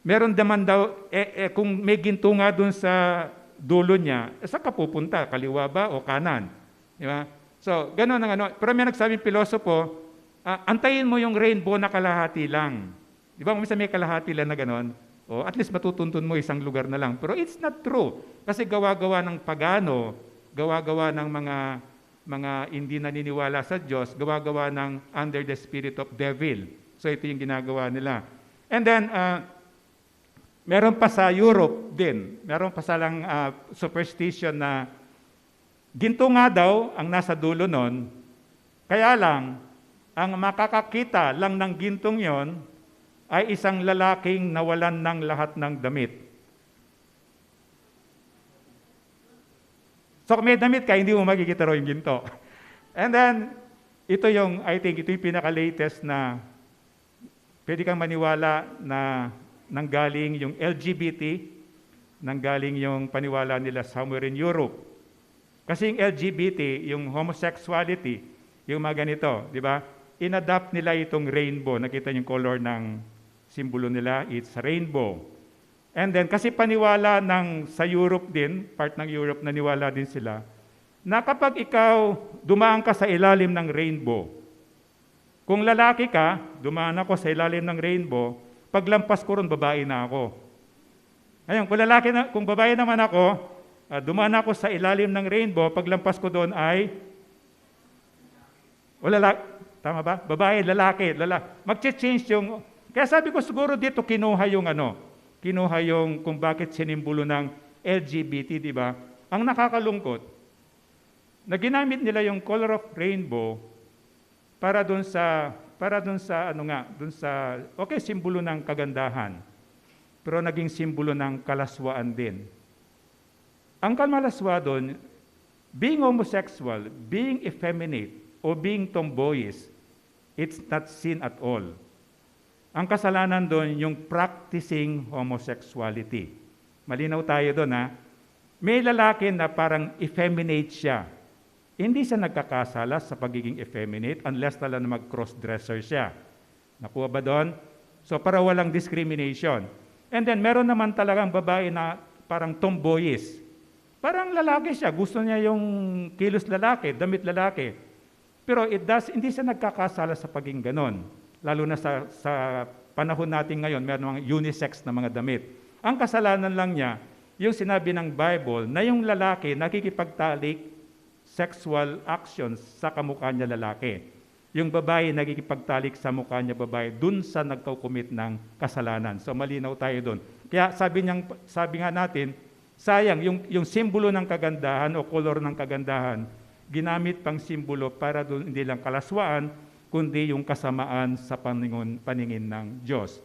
Meron naman daw, kung may ginto nga dun sa dulo niya, saan ka pupunta? Kaliwa ba o kanan? Di ba? So, gano'n ang ano. Pero may nagsabing pilosopo, antayin mo yung rainbow na kalahati lang. Di ba, minsan may kalahati lang na gano'n? O, at least matutuntun mo isang lugar na lang. Pero it's not true. Kasi gawa-gawa ng pagano, gawa-gawa ng mga hindi naniniwala sa Diyos, gawa-gawa ng under the spirit of devil. So ito yung ginagawa nila. And then, meron pa sa Europe din, meron pa salang superstition na ginto nga daw ang nasa dulo nun, kaya lang, ang makakakita lang ng gintong yon ay isang lalaking nawalan ng lahat ng damit. So kung may damit ka, hindi mo makikita raw yung ginto. And then, ito yung, I think, ito yung pinaka-latest na pwede kang maniwala na nanggaling yung LGBT, nanggaling yung paniwala nila somewhere in Europe. Kasi yung LGBT, yung homosexuality, yung mga ganito, di ba? In-adapt nila itong rainbow. Nakita yung color ng simbolo nila, it's rainbow. And then, kasi paniwala sa Europe din, part ng Europe naniwala din sila, na kapag ikaw dumaan ka sa ilalim ng rainbow, kung lalaki ka, dumaan ako sa ilalim ng rainbow, paglampas ko ron, babae na ako. Ngayon, kung babae naman ako, dumaan ako sa ilalim ng rainbow, paglampas ko doon ay, tama ba? Babae, lalaki. Mag-change yung, kaya sabi ko siguro dito kinuha yung kung bakit sinimbolo ng LGBT, di ba? Ang nakakalungkot, na ginamit nila yung color of rainbow para doon sa okay, simbolo ng kagandahan, pero naging simbolo ng kalaswaan din. Ang kamalaswa doon, being homosexual, being effeminate, o being tomboyish, it's not sin at all. Ang kasalanan doon, yung practicing homosexuality. Malinaw tayo doon, ha? May lalaki na parang effeminate siya. Hindi siya nagkakasala sa pagiging effeminate unless na mag-cross-dresser siya. Nakuha ba doon? So, para walang discrimination. And then, meron naman talagang babae na parang tomboyish. Parang lalaki siya. Gusto niya yung kilos lalaki, damit lalaki. Pero hindi siya nagkakasala sa pagiging ganon. Lalo na sa panahon natin ngayon, meron mga unisex na mga damit. Ang kasalanan lang niya, yung sinabi ng Bible, na yung lalaki nakikipagtalik sexual actions sa kamukha niya lalaki. Yung babae nakikipagtalik sa mukha niya babae, dun sa nagko-commit ng kasalanan. So malinaw tayo dun. Kaya sabi nga natin, sayang, yung simbolo ng kagandahan o color ng kagandahan, ginamit pang simbolo para doon hindi lang kalaswaan, kundi yung kasamaan sa paningin ng Diyos.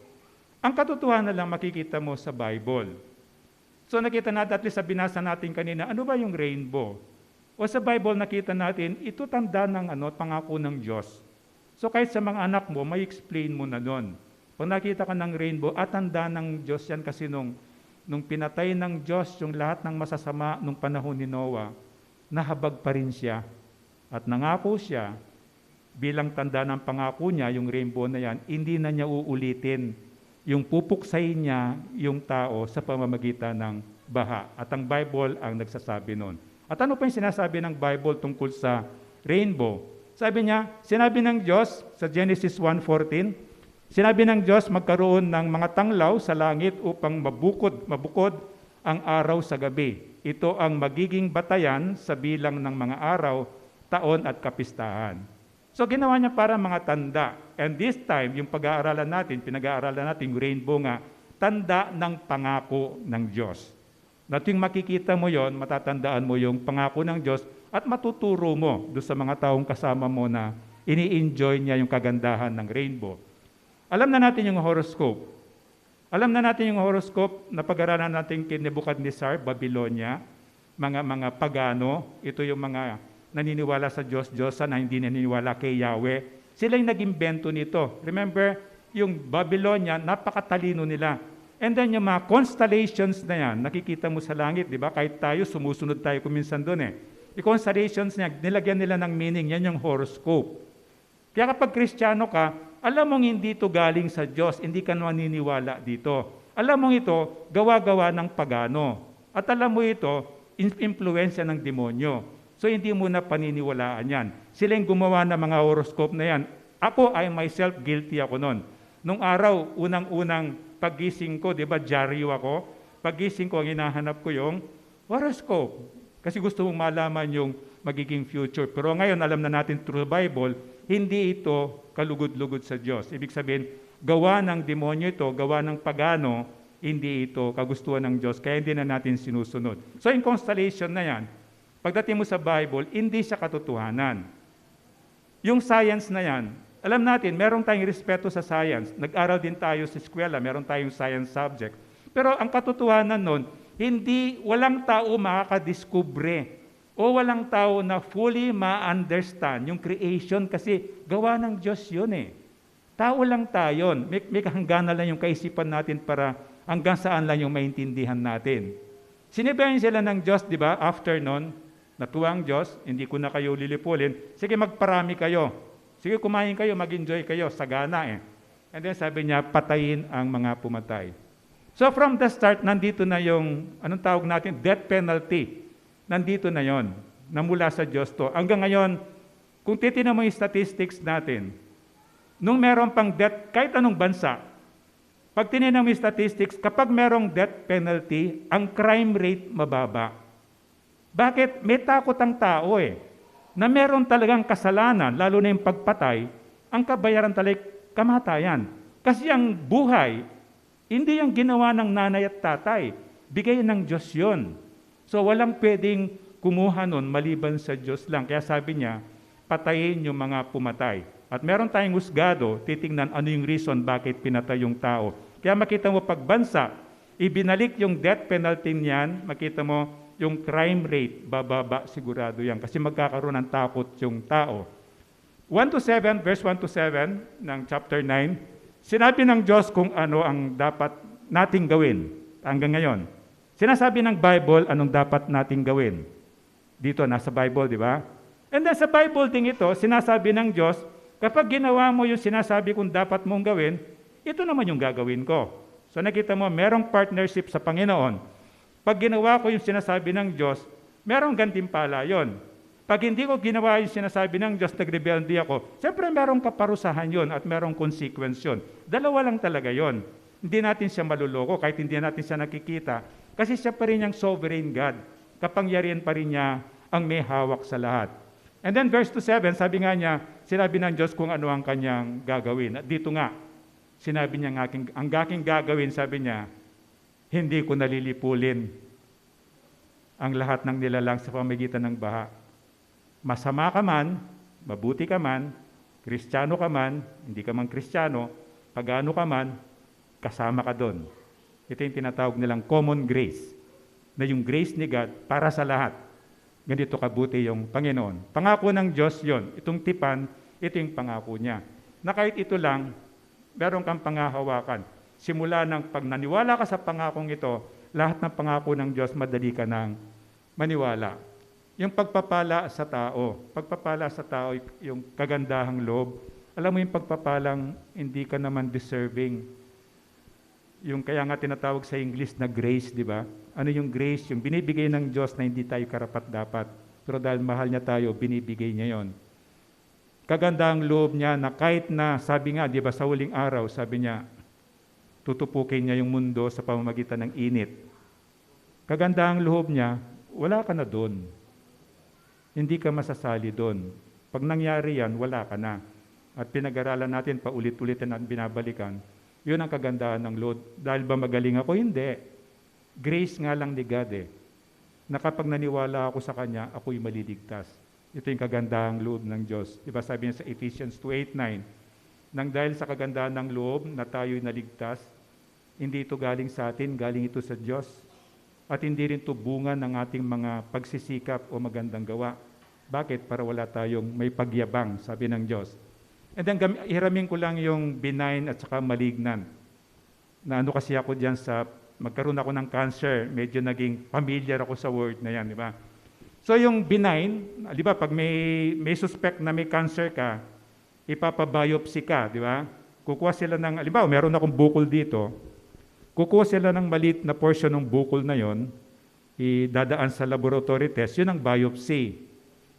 Ang katotohanan lang makikita mo sa Bible. So nakita natin, at least sa binasa natin kanina, ano ba yung rainbow? O sa Bible nakita natin, ito tanda ng pangako ng Diyos. So kahit sa mga anak mo, may explain mo na doon. Kung nakita ka ng rainbow, tanda ng Diyos yan kasi nung pinatay ng Diyos yung lahat ng masasama nung panahon ni Noah, nahabag pa rin siya at nangako siya bilang tanda ng pangako niya, yung rainbow na yan, hindi na niya uulitin yung pupuksayin niya yung tao sa pamamagitan ng baha. At ang Bible ang nagsasabi noon. At ano pa yung sinasabi ng Bible tungkol sa rainbow? Sabi niya, sinabi ng Diyos sa Genesis 1:14, sinabi ng Diyos magkaroon ng mga tanglaw sa langit upang mabukod ang araw sa gabi. Ito ang magiging batayan sa bilang ng mga araw, taon at kapistahan. So ginawa niya para mga tanda. And this time, yung pinag-aaralan natin yung rainbow nga, tanda ng pangako ng Diyos. Na tuwing makikita mo yon, matatandaan mo yung pangako ng Diyos at matuturo mo doon sa mga taong kasama mo na ini-enjoy niya yung kagandahan ng rainbow. Alam na natin yung horoscope. Alam na natin yung horoscope na pag-aralan natin kay Nebuchadnezzar, Babylonia, mga pagano, ito yung mga naniniwala sa Diyos-Diyosan na hindi naniniwala kay Yahweh. Sila yung nag-imbento nito. Remember, yung Babylonia, napakatalino nila. And then yung mga constellations na yan, nakikita mo sa langit, di ba? Kahit tayo, sumusunod tayo kuminsan doon eh. Yung constellations niya, nilagyan nila ng meaning, yan yung horoscope. Kaya kapag Kristiyano ka, alam mong hindi ito galing sa Diyos, hindi ka naniniwala dito. Alam mong ito, gawa-gawa ng pagano. At alam mo ito, impluensya ng demonyo. So hindi mo na paniniwalaan yan. Sila yung gumawa ng mga horoscope na yan. Ako, I myself, guilty ako nun. Nung araw, unang-unang paggising ko, di ba, dyaryo ako. Paggising ko, ang hinahanap ko yung horoscope. Kasi gusto mong malaman yung magiging future. Pero ngayon, alam na natin through the Bible, hindi ito kalugod-lugod sa Diyos. Ibig sabihin, gawa ng demonyo ito, gawa ng pagano, hindi ito kagustuhan ng Diyos, kaya hindi na natin sinusunod. So yung constellation na yan, pagdating mo sa Bible, hindi siya katotohanan. Yung science na yan, alam natin, meron tayong respeto sa science. Nag-aral din tayo sa eskwela, meron tayong science subject. Pero ang katotohanan nun, walang tao makakadiskubre o walang tao na fully ma-understand yung creation kasi gawa ng Diyos yun eh. Tao lang tayo. May kahangganan lang yung kaisipan natin para hanggang saan lang yung maintindihan natin. Sinibayan sila ng Diyos, di ba? After nun, natuwa ang Diyos, hindi ko na kayo lilipulin. Sige, magparami kayo. Sige, kumain kayo, mag-enjoy kayo, sagana eh. And then sabi niya, patayin ang mga pumatay. So from the start, nandito na yung, anong tawag natin? Death penalty. Nandito na yon, na mula sa Diyos to. Hanggang ngayon, kung titignan mo yung statistics natin, nung meron pang death, kahit anong bansa, pag tinignan mo yung statistics, kapag merong death penalty, ang crime rate mababa. Bakit? May takot ang tao eh, na meron talagang kasalanan, lalo na yung pagpatay, ang kabayaran talaga kamatayan. Kasi ang buhay, hindi yung ginawa ng nanay at tatay, bigay ng Diyos yun. So walang pwedeng kumuha nun maliban sa Diyos lang. Kaya sabi niya, patayin yung mga pumatay. At meron tayong husgado, titingnan ano yung reason bakit pinatay yung tao. Kaya makita mo pag bansa, ibinalik yung death penalty niyan, makita mo yung crime rate, bababa sigurado yan. Kasi magkakaroon ng takot yung tao. 1-7, verse 1-7 ng chapter 9, sinabi ng Diyos kung ano ang dapat nating gawin hanggang ngayon. Sinasabi ng Bible anong dapat nating gawin. Dito, nasa Bible, di ba? And then sa Bible din ito, sinasabi ng Diyos, kapag ginawa mo yung sinasabi kong dapat mong gawin, ito naman yung gagawin ko. So nakita mo, merong partnership sa Panginoon. Pag ginawa ko yung sinasabi ng Diyos, merong gantimpala yon. Pag hindi ko ginawa yung sinasabi ng Diyos, nagrebelde ako, siyempre merong kaparusahan yon at merong consequence yon. Dalawa lang talaga yon. Hindi natin siya maluloko kahit hindi natin siya nakikita. Kasi siya pa rin yung sovereign God. Kapangyarihan pa rin niya ang may hawak sa lahat. And then verse 2-7, sabi nga niya, sinabi ng Diyos kung ano ang kanyang gagawin. At dito nga, sinabi niya ang aking gagawin, sabi niya, hindi ko nalilipulin ang lahat ng nilalang sa pamamagitan ng baha. Masama ka man, mabuti ka man, Kristiyano ka man, hindi ka man Kristiyano, pagano ka man, kasama ka doon. Ito yung tinatawag nilang common grace, na yung grace ni God para sa lahat. Ganito kabuti yung Panginoon. Pangako ng Diyos yon. Itong tipan, ito yung pangako niya. Na kahit ito lang, meron kang pangahawakan. Simula ng pag naniwala ka sa pangakong ito, lahat ng pangako ng Diyos, madali ka nang maniwala. Yung pagpapala sa tao. Pagpapala sa tao, yung kagandahang loob. Alam mo yung pagpapalang hindi ka naman deserving. Yung kaya nga tinatawag sa English na grace, di ba? Ano yung grace? Yung binibigay ng Diyos na hindi tayo karapat-dapat. Pero dahil mahal niya tayo, binibigay niya yon. Kagandang loob niya na kahit na, sabi nga, di ba, sa huling araw, sabi niya, tutupukin niya yung mundo sa pamamagitan ng init. Kagandang loob niya, wala ka na doon. Hindi ka masasali doon. Pag nangyari yan, wala ka na. At pinag-aralan natin, paulit-ulitin at binabalikan, yun ang kagandahan ng Lord. Dahil ba magaling ako? Hindi. Grace nga lang ni God eh. Na kapag naniwala ako sa Kanya, ako'y maliligtas. Ito yung kagandahang loob ng Diyos. Diba sabi niya sa Ephesians 2:8-9, nang dahil sa kagandahan ng loob na tayo'y naligtas, Hindi ito galing sa atin, galing ito sa Diyos. At hindi rin ito bunga ng ating mga pagsisikap o magandang gawa. Bakit? Para wala tayong may pagyabang, sabi ng Diyos. And then, hiramin ko lang yung benign at saka malignant. Na ano kasi ako dyan sa, magkaroon ako ng cancer, medyo naging familiar ako sa word na yan, di ba? So yung benign, di ba, pag may suspect na may cancer ka, ipapabiopsy ka, di ba? Kukuha sila ng, di ba, meron akong bukol dito, kukuha sila ng maliit na portion ng bukol na yon, idadaan sa laboratory test, yun ang biopsy.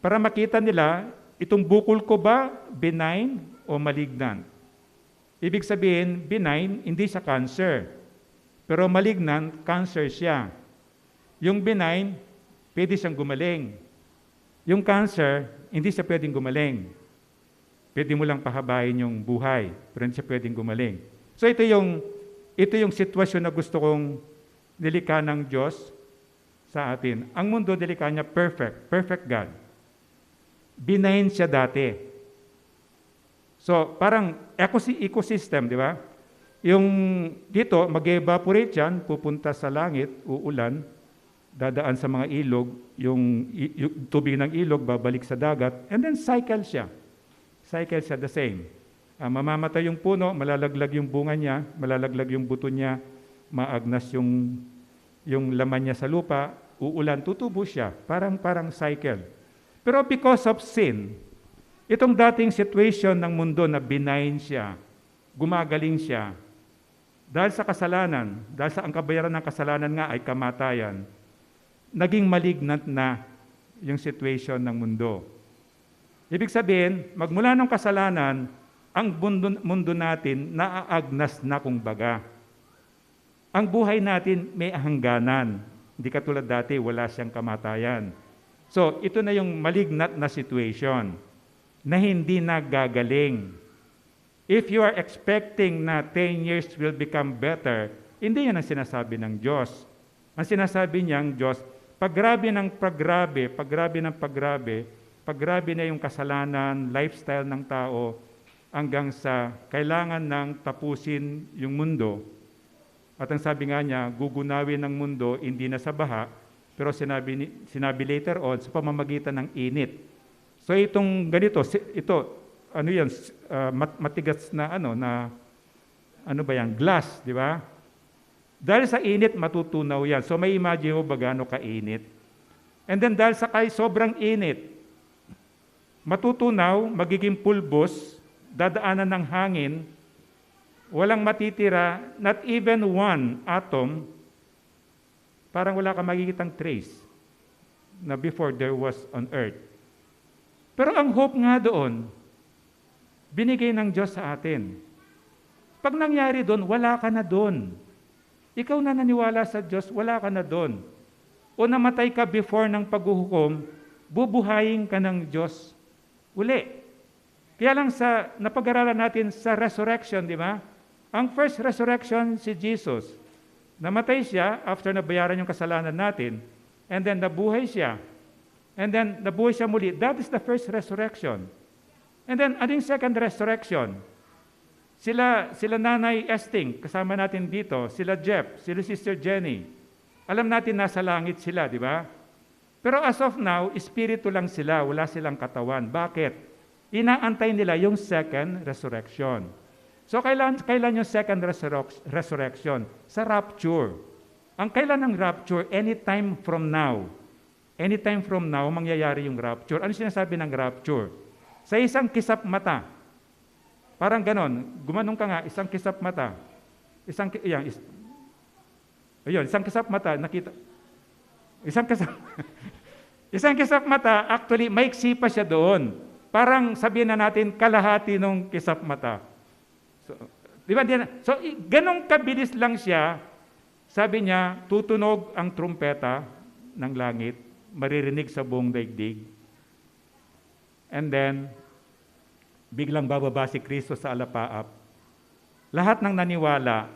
Para makita nila, itong bukol ko ba benign o malignant? Ibig sabihin, benign, hindi siya cancer. Pero malignant, cancer siya. Yung benign, pwede siyang gumaling. Yung cancer, hindi siya pwedeng gumaling. Pwede mo lang pahabain yung buhay, pero hindi siya pwedeng gumaling. So ito yung sitwasyon na gusto kong nilikha ng Diyos sa atin. Ang mundo nilikha niya perfect God. Benign siya dati. So parang ecosystem, di ba? Yung dito, mag-evaporate yan, pupunta sa langit, uulan, dadaan sa mga ilog, yung tubig ng ilog, babalik sa dagat, and then cycle siya. Cycle siya the same. Mamamatay yung puno, malalaglag yung bunga niya, malalaglag yung buto niya, maagnas yung laman niya sa lupa, uulan, tutubo siya. Parang cycle. Pero because of sin, itong dating situation ng mundo na benign siya, gumagaling siya, dahil sa kasalanan, dahil sa ang kabayaran ng kasalanan nga ay kamatayan, naging malignant na yung situation ng mundo. Ibig sabihin, magmula ng kasalanan, ang mundo natin naaagnas na kumbaga. Ang buhay natin may hangganan. Hindi katulad dati, wala siyang kamatayan. So, ito na yung malignant na situation na hindi nagagaling. If you are expecting na 10 years will become better, hindi yan ang sinasabi ng Diyos. Ang sinasabi niyang Diyos, paggrabe na yung kasalanan, lifestyle ng tao, hanggang sa kailangan ng tapusin yung mundo. At ang sabi nga niya, gugunawin ng mundo, hindi na sa baha, pero sinabi later on, sa pamamagitan ng init. So itong ganito, matigas na glass, di ba? Dahil sa init, matutunaw yan. So may imagine mo ba gaano kainit? And then dahil sa sobrang init, matutunaw, magiging pulbos, dadaanan ng hangin, walang matitira, not even one atom, parang wala ka makikitang trace na before there was on earth. Pero ang hope nga doon, binigay ng Diyos sa atin. Pag nangyari doon, wala ka na doon. Ikaw na naniwala sa Diyos, wala ka na doon. O namatay ka before ng paghuhukom, bubuhayin ka ng Diyos uli. Kaya lang napag-aralan natin sa resurrection, di ba? Ang first resurrection, si Jesus. Namatay siya after nabayaran yung kasalanan natin, and then nabuhay siya. And then nabuhay siya muli. That is the first resurrection. And then, ano yung second resurrection? Sila Nanay Esting, kasama natin dito, sila Jeff, sila Sister Jenny. Alam natin nasa langit sila, di ba? Pero as of now, espiritu lang sila, wala silang katawan. Bakit? Inaantay nila yung second resurrection. So, kailan yung second resurrection? Sa rapture. Ang kailan ng rapture? Anytime from now. Anytime from now, mangyayari yung rapture. Ano sinasabi ng rapture? Sa isang kisap mata. Parang ganon. Gumanong ka nga, isang kisap mata. Isang kisap mata, nakita. Isang kisap mata, actually, maiksi pa siya doon. Parang sabihin na natin, kalahati ng kisap mata. So, di ba? So, ganong kabilis lang siya. Sabi niya, tutunog ang trumpeta ng langit, maririnig sa buong daigdig. And then, biglang bababa si Kristo sa alapaap. Lahat ng naniwala,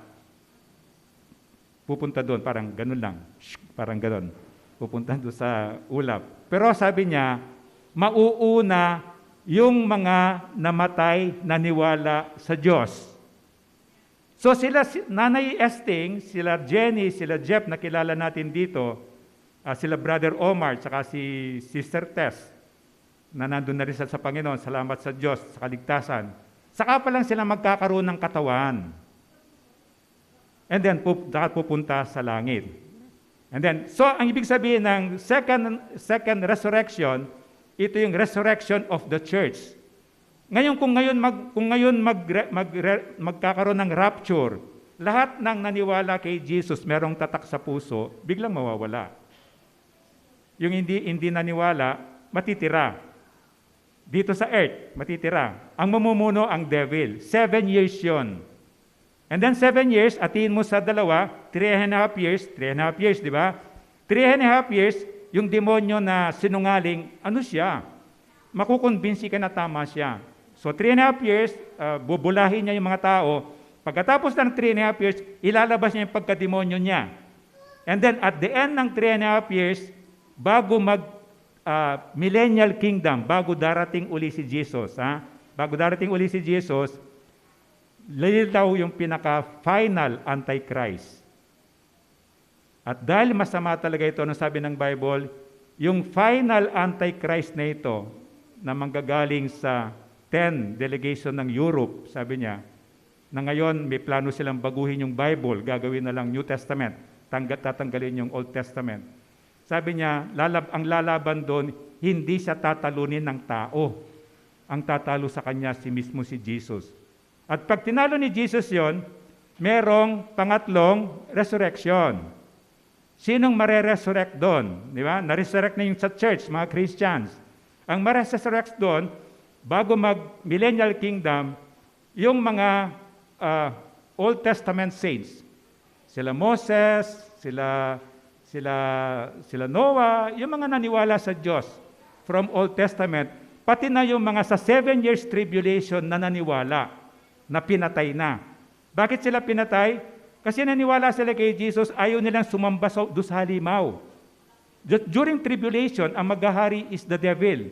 pupunta doon, parang ganun lang. Parang ganun. Pupunta doon sa ulap. Pero sabi niya, mauuna yung mga namatay naniwala sa Diyos. So Nanay Esting, sila Jenny, sila Jeff na kilala natin dito, sila Brother Omar, saka si Sister Tess, na nandun na rin sa Panginoon, salamat sa Diyos, sa kaligtasan. Saka pa lang sila magkakaroon ng katawan. And then, pupunta sa langit. And then, so ang ibig sabihin ng second resurrection, ito yung resurrection of the church. Ngayon, kung ngayon magkakaroon ng rapture, lahat ng naniwala kay Jesus, merong tatak sa puso, biglang mawawala. Yung hindi naniwala, matitira. Dito sa earth, matitira. Ang mamumuno, ang devil. 7 years yon. And then 7 years, atiin mo sa dalawa, 3.5 years, 3.5 years, di ba? 3.5 years, yung demonyo na sinungaling, ano siya? Makukonbinsi ka na tama siya. So 3.5 years, bubulahin niya yung mga tao. Pagkatapos ng 3.5 years, ilalabas niya yung pagkademonyo niya. And then at the end ng 3.5 years, bago millennial kingdom, bago darating uli si Jesus, bago darating uli si Jesus, lilitaw yung pinaka-final Antichrist. At dahil masama talaga ito, ano sabi ng Bible, yung final Antichrist na ito, na manggagaling sa 10 delegation ng Europe, sabi niya, na ngayon may plano silang baguhin yung Bible, gagawin na lang New Testament, tatanggalin yung Old Testament. Sabi niya, ang lalaban doon, hindi siya tatalunin ng tao. Ang tatalo sa kanya mismo si Jesus. At pag tinalo ni Jesus yon, merong pangatlong resurrection. Sinong mare-resurrect doon? Di ba? Na-resurrect na yung sa church, mga Christians. Ang mare-resurrect doon, bago mag-millennial kingdom, yung mga Old Testament saints. Sila Moses, sila Noah, yung mga naniwala sa Diyos from Old Testament, pati na yung mga sa 7 years tribulation na naniwala, na pinatay na. Bakit sila pinatay? Kasi naniwala sila kay Jesus, ayaw nilang sumamba doon sa halimaw. During tribulation, ang maghahari is the devil.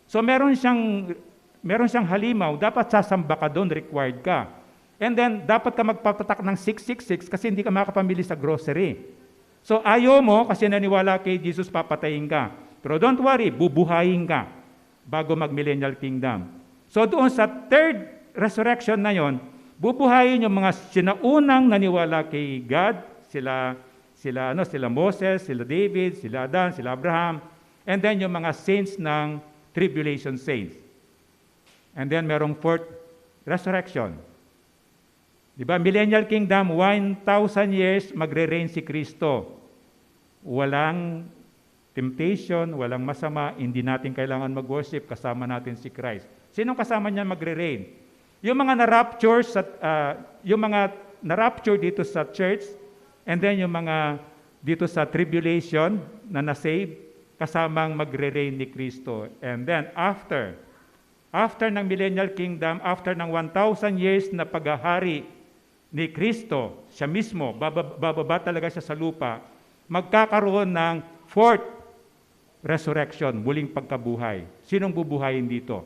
So meron siyang halimaw, dapat sasamba ka doon, required ka. And then, dapat ka magpapatak ng 666 kasi hindi ka makapamili sa grocery. So ayaw mo kasi naniwala kay Jesus, papatayin ka. Pero don't worry, bubuhayin ka bago mag-millennial kingdom. So doon sa third resurrection na yon, bubuhayin yung mga sinaunang naniwala kay God, sila Moses, sila David, sila Adan, sila Abraham, and then yung mga saints ng tribulation saints. And then merong fourth resurrection. Di ba? Millennial kingdom, 1,000 years magre-reign si Kristo. Walang temptation, walang masama, hindi natin kailangan mag-worship, kasama natin si Christ. Sinong kasama niya magre-reign? Yung mga na-rapture dito sa church, and then yung mga dito sa tribulation na na-save, kasamang magre-reign ni Kristo. And then after ng millennial kingdom, after ng 1,000 years na paghahari ni Kristo, siya mismo, bababa talaga siya sa lupa, magkakaroon ng fourth resurrection, muling pagkabuhay. Sinong bubuhayin dito?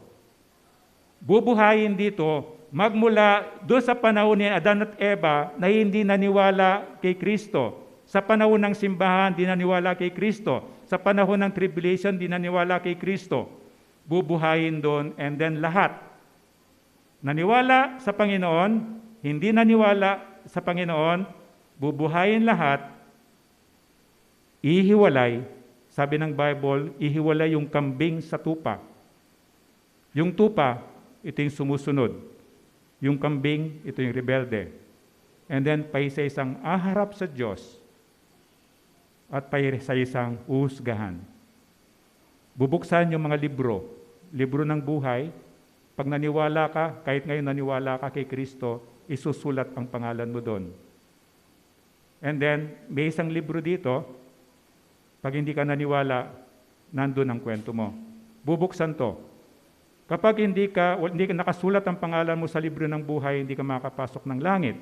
Bubuhayin dito, magmula doon sa panahon ni Adan at Eva na hindi naniwala kay Kristo. Sa panahon ng simbahan, di naniwala kay Kristo. Sa panahon ng tribulation, di naniwala kay Kristo. Bubuhayin doon, and then lahat. Naniwala sa Panginoon, hindi naniwala sa Panginoon, bubuhayin lahat, ihiwalay, sabi ng Bible, ihiwalay yung kambing sa tupa. Yung tupa, ito yung sumusunod. Yung kambing, ito yung rebelde. And then, paisa-isang aharap sa Diyos at paisa-isang uhusgahan. Bubuksan yung mga libro ng buhay. Pag naniwala ka, kahit ngayon naniwala ka kay Kristo, isusulat ang pangalan mo doon. And then, may isang libro dito, pag hindi ka naniwala, nandun ang kwento mo. Bubuksan to. Kapag hindi ka nakasulat ang pangalan mo sa libro ng buhay, hindi ka makakapasok ng langit.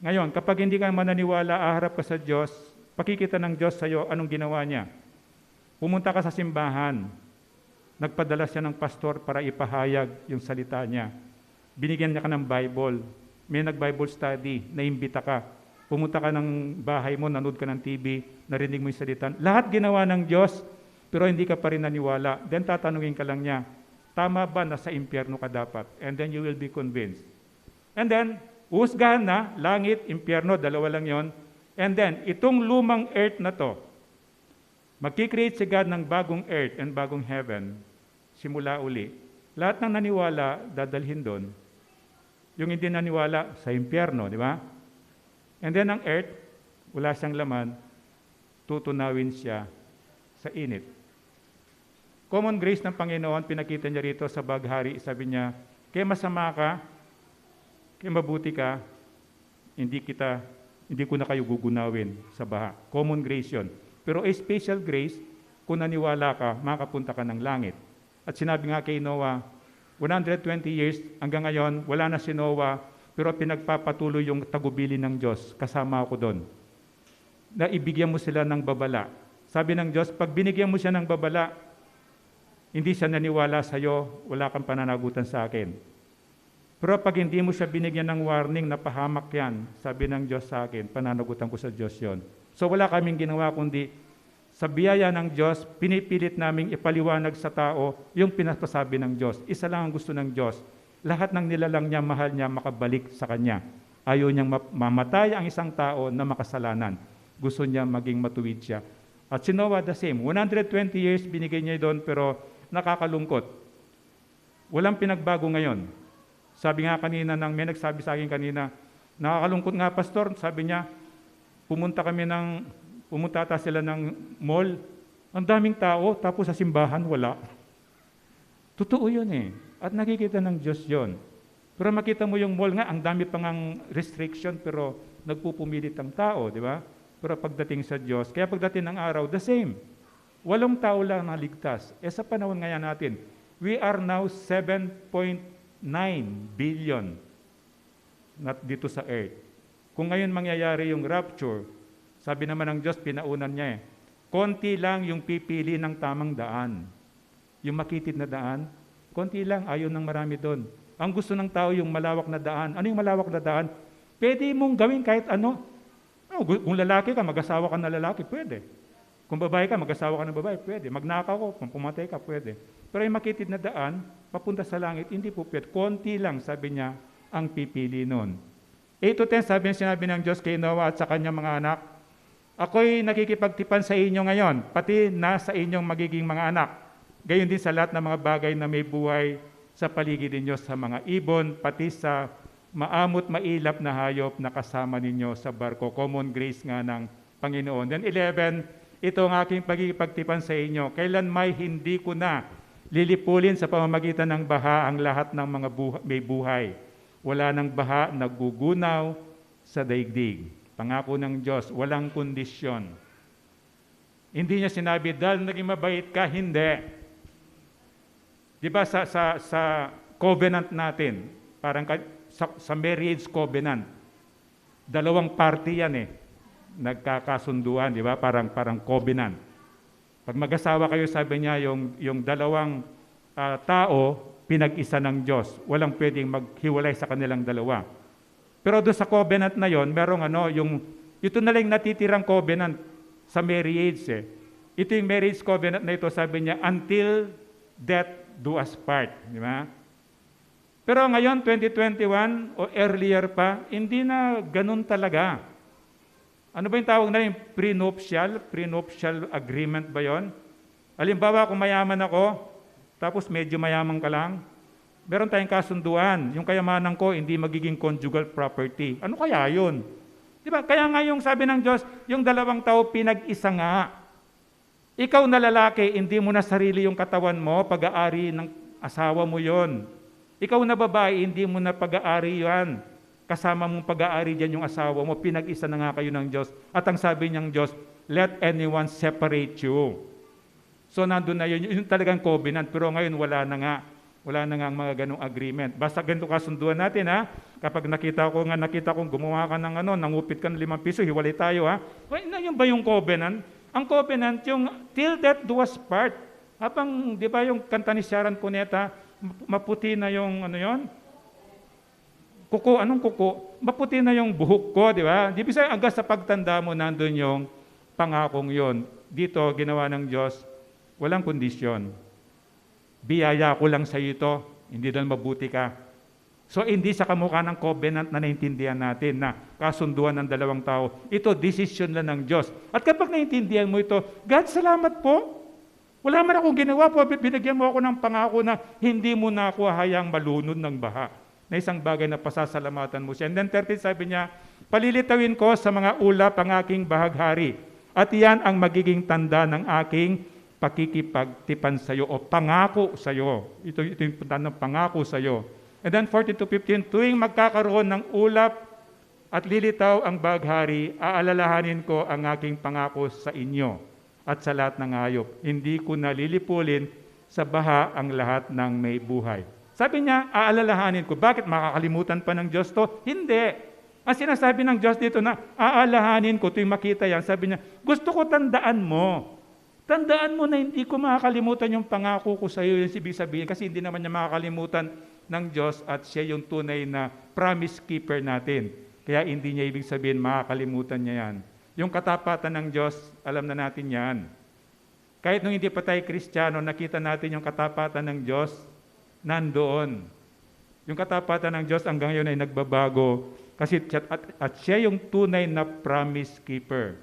Ngayon, kapag hindi ka mananiwala, aharap ka sa Diyos, pakikita ng Diyos sa iyo anong ginawa niya. Pumunta ka sa simbahan, nagpadala siya ng pastor para ipahayag yung salita niya. Binigyan niya ka ng Bible. may nag-Bible study, naimbita ka, pumunta ka ng bahay mo, nanood ka ng TV, narinig mo yung salita. Lahat ginawa ng Diyos, pero hindi ka pa rin naniwala. Then tatanungin ka lang niya, tama ba na sa impyerno ka dapat? And then you will be convinced. And then, uhusgahan na, langit, impyerno, dalawa lang yon. And then, itong lumang earth na to, magkikreate si God ng bagong earth and bagong heaven, simula uli. Lahat ng naniwala, dadalhin doon. Yung hindi naniwala, sa impyerno, di ba? And then ang earth, wala siyang laman, tutunawin siya sa init. Common grace ng Panginoon, pinakita niya rito sa baghari, sabi niya, kaya masama ka, kaya mabuti ka, hindi ko na kayo gugunawin sa baha. Common grace yun. Pero a special grace, kung naniwala ka, makapunta ka ng langit. At sinabi nga kay Noah, 120 years, hanggang ngayon, wala na si Noah, pero pinagpapatuloy yung tagubilin ng Diyos. Kasama ako doon. Na ibigyan mo sila ng babala. Sabi ng Diyos, pag binigyan mo siya ng babala, hindi siya naniwala sa'yo, wala kang pananagutan sa akin. Pero pag hindi mo siya binigyan ng warning na pahamak yan, sabi ng Diyos sa akin, pananagutan ko sa Diyos yon. So wala kaming ginawa kundi sa biyaya ng Diyos, pinipilit naming ipaliwanag sa tao yung pinapasabi ng Diyos. Isa lang ang gusto ng Diyos. Lahat ng nilalang niya, mahal niya, makabalik sa Kanya. Ayaw niyang mamatay ang isang tao na makasalanan. Gusto niya maging matuwid siya. At si Noah the same. 120 years binigay niya doon pero nakakalungkot. Walang pinagbago ngayon. Sabi nga kanina, may nagsabi sa akin kanina, nakakalungkot nga pastor, sabi niya, pumunta sila ng mall, ang daming tao, tapos sa simbahan, wala. Totoo yun eh. At nakikita ng Diyos yun. Pero makita mo yung mall nga, ang dami pang ang restriction, pero nagpupumilit ang tao, di ba? Pero pagdating sa Diyos, kaya pagdating ng araw, the same. 8 tao lang naligtas. Sa panahon ngayon natin, we are now 7.9 billion dito sa earth. Kung ngayon mangyayari yung rapture, sabi naman ng Diyos, pinaunan niya konti lang yung pipili ng tamang daan. Yung makitid na daan, konti lang, ayaw ng marami doon. Ang gusto ng tao yung malawak na daan. Ano yung malawak na daan? Pwede mong gawin kahit ano. Kung lalaki ka, mag-asawa ka na lalaki, pwede. Kung babae ka, mag-asawa ka na babae, pwede. Magnakaw ka, kung pumatay ka, pwede. Pero yung makitid na daan, papunta sa langit, hindi po pwede. Konti lang, sabi niya, ang pipili noon. 8 to 10, sinabi ng Diyos kay Noah at sa kanyang mga anak, ako'y nakikipagtipan sa inyo ngayon, pati na sa inyong magiging mga anak. Gayon din sa lahat ng mga bagay na may buhay sa paligid ninyo, sa mga ibon, pati sa maamot mailap na hayop na kasama ninyo sa barko. Common grace nga ng Panginoon. Then 11, ito ang aking pagkikipagtipan sa inyo. Kailan may hindi ko na lilipulin sa pamamagitan ng baha ang lahat ng mga may buhay. Wala ng baha nagugunaw sa daigdig. Pangako ng Diyos, walang kondisyon. Hindi niya sinabi, dahil naging mabait ka, hindi. Di ba sa covenant natin, parang sa marriage covenant, 2 party yan nagkakasunduan, di ba? Parang covenant. Pag mag-asawa kayo, sabi niya, yung 2 tao, pinag-isa ng Diyos. Walang pwedeng maghiwalay sa kanilang 2. Pero doon sa covenant na yon, merong ito na lang natitirang covenant sa marriage. Ito yung marriage covenant na ito, sabi niya, until death do us part. Di ba? Pero ngayon, 2021 o earlier pa, hindi na ganun talaga. Ano ba yung tawag na yung prenuptial agreement ba yon? Halimbawa, kung mayaman ako, tapos medyo mayaman ka lang, meron tayong kasunduan. Yung kayamanan ko, hindi magiging conjugal property. Ano kaya yun? Di ba? Kaya nga yung sabi ng Diyos, yung 2 tao pinag-isa nga. Ikaw na lalaki, hindi mo na sarili yung katawan mo, pag-aari ng asawa mo yon. Ikaw na babae, hindi mo na pag-aari yan. Kasama mong pag-aari dyan yung asawa mo, pinag-isa na nga kayo ng Diyos. At ang sabi niyang Diyos, let anyone separate you. So nandun na yun, yun talagang covenant, pero ngayon wala na nga ang mga ganong agreement. Basta ganito kasunduan natin Kapag nakita ko gumawa ka ng nangupit ka ng 5 piso, hiwalay tayo Yun ba yung covenant? Ang covenant yung till death do us part. Habang, di ba yung kanta ni Sharon Cuneta, maputi na yung kuko, anong kuko? Maputi na yung buhok ko, di ba? Di bisa agad sa pagtanda mo, nandun yung pangakong yon. Dito, ginawa ng Diyos, walang kondisyon. Biyaya ko lang sa iyo ito, hindi dahil mabuti ka. So, hindi sa kamukha ng covenant na naintindihan natin na kasunduan ng dalawang tao. Ito, decision lang ng Diyos. At kapag naintindihan mo ito, God, salamat po. Wala man akong ginawa po, binigyan mo ako ng pangako na hindi mo na ako hayang malunod ng baha. Na isang bagay na pasasalamatan mo siya. And then 13, sabi niya, palilitawin ko sa mga ulap ang aking bahaghari. At iyan ang magiging tanda ng aking pakikipagtipan sa iyo o pangako sa iyo. Ito yung punta ng pangako sa iyo. And then 14-15, tuwing magkakaroon ng ulap at lilitaw ang baghari, aalalahanin ko ang aking pangako sa inyo at sa lahat ng hayop. Hindi ko nalilipulin sa baha ang lahat ng may buhay. Sabi niya, aalalahanin ko. Bakit? Makakalimutan pa ng Diyos to? Hindi. Ang sinasabi ng Diyos dito na aalahanin ko, tuwing makita yan, sabi niya, gusto ko tandaan mo. Tandaan mo na hindi ko makakalimutan yung pangako ko sa iyo, yung sabihin, kasi hindi naman niya makakalimutan ng Diyos at siya yung tunay na promise keeper natin. Kaya hindi niya ibig sabihin makakalimutan niya yan. Yung katapatan ng Diyos, alam na natin yan. Kahit nung hindi pa tayo Kristiyano, nakita natin yung katapatan ng Diyos, nandoon. Yung katapatan ng Diyos hanggang ngayon ay nagbabago kasi at siya yung tunay na promise keeper.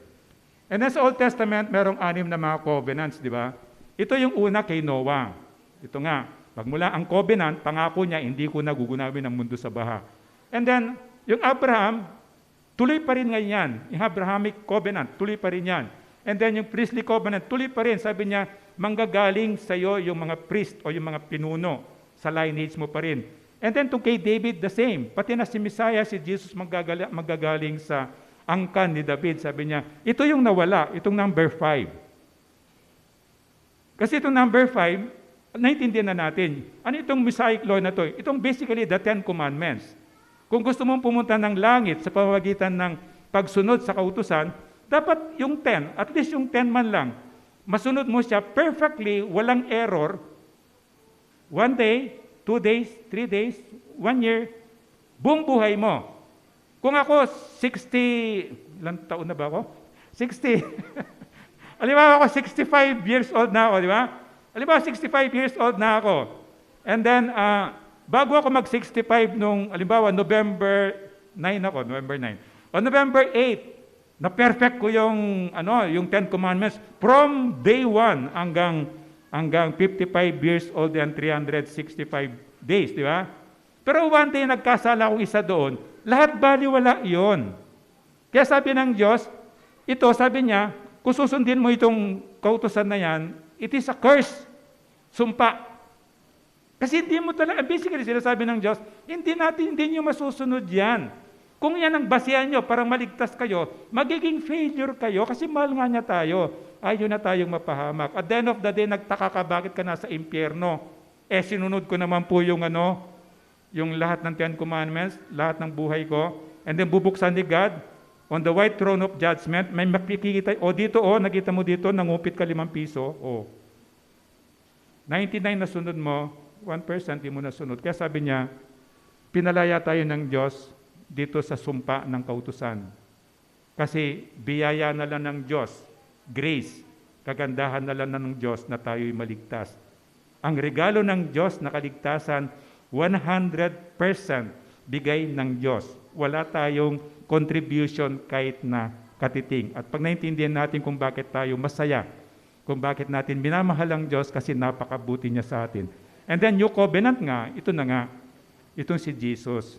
And then sa Old Testament, merong 6 na mga covenants, di ba? Ito yung una kay Noah. Ito nga, magmula ang covenant, pangako niya, hindi ko na gugunawin ang mundo sa baha. And then, yung Abraham, tuloy pa rin ngayon yan. Yung Abrahamic covenant, tuloy pa rin yan. And then yung priestly covenant, tuloy pa rin. Sabi niya, manggagaling sa iyo yung mga priest o yung mga pinuno sa lineage mo pa rin. And then to kay David, the same. Pati na si Messiah, si Jesus manggagaling sa angkan ni David. Sabi niya, ito yung nawala, itong number 5. Kasi itong number 5, naintindihan na natin. Ano itong Messianic law na to? Itong basically the 10 commandments. Kung gusto mong pumunta ng langit sa pamamagitan ng pagsunod sa kautusan, dapat yung 10, at least yung 10 man lang, masunod mo siya perfectly, walang error. 1 day, 2 days, 3 days, 1 year, buong buhay mo. Kung ako 60, ilang taon na ba ako? 60. Alimbawa ako 65 years old na ako, di ba? Alimbawa 65 years old na ako. And then, bago ako mag-65 nung, alimbawa, November 9 ako, November 9. O November 8, na-perfect ko yung 10 commandments from day 1 hanggang 55 years old and 365 days, di ba? Pero one day, nagkasala akong isa doon, lahat baliwala iyon. Kaya sabi ng Diyos, ito, sabi niya, kung susundin mo itong kautusan na yan, it is a curse, sumpa. Kasi hindi mo talaga, basically sinasabi ng Diyos, hindi nyo masusunod yan. Kung yan ang basihan nyo para maligtas kayo, magiging failure kayo kasi mahal nga niya tayo. Ayaw na tayong mapahamak. At the end of the day, nagtaka ka bakit ka nasa impyerno. Sinunod ko naman po yung lahat ng 10 commandments, lahat ng buhay ko, and then bubuksan ni God, on the white throne of judgment, may makikita, dito, nakita mo dito, nangupit ka 5 piso, 99 na sunod mo, 1% di mo na sunod. Kaya sabi niya, pinalaya tayo ng Diyos dito sa sumpa ng kautusan. Kasi biyaya na lang ng Diyos, grace, kagandahan na lang ng Diyos na tayo'y maligtas. Ang regalo ng Diyos na kaligtasan, 100% bigay ng Diyos. Wala tayong contribution kahit na katiting. At pag naintindihan natin kung bakit tayo masaya, kung bakit natin minamahal ang Diyos kasi napakabuti niya sa atin. And then New Covenant nga, ito na nga, itong si Jesus.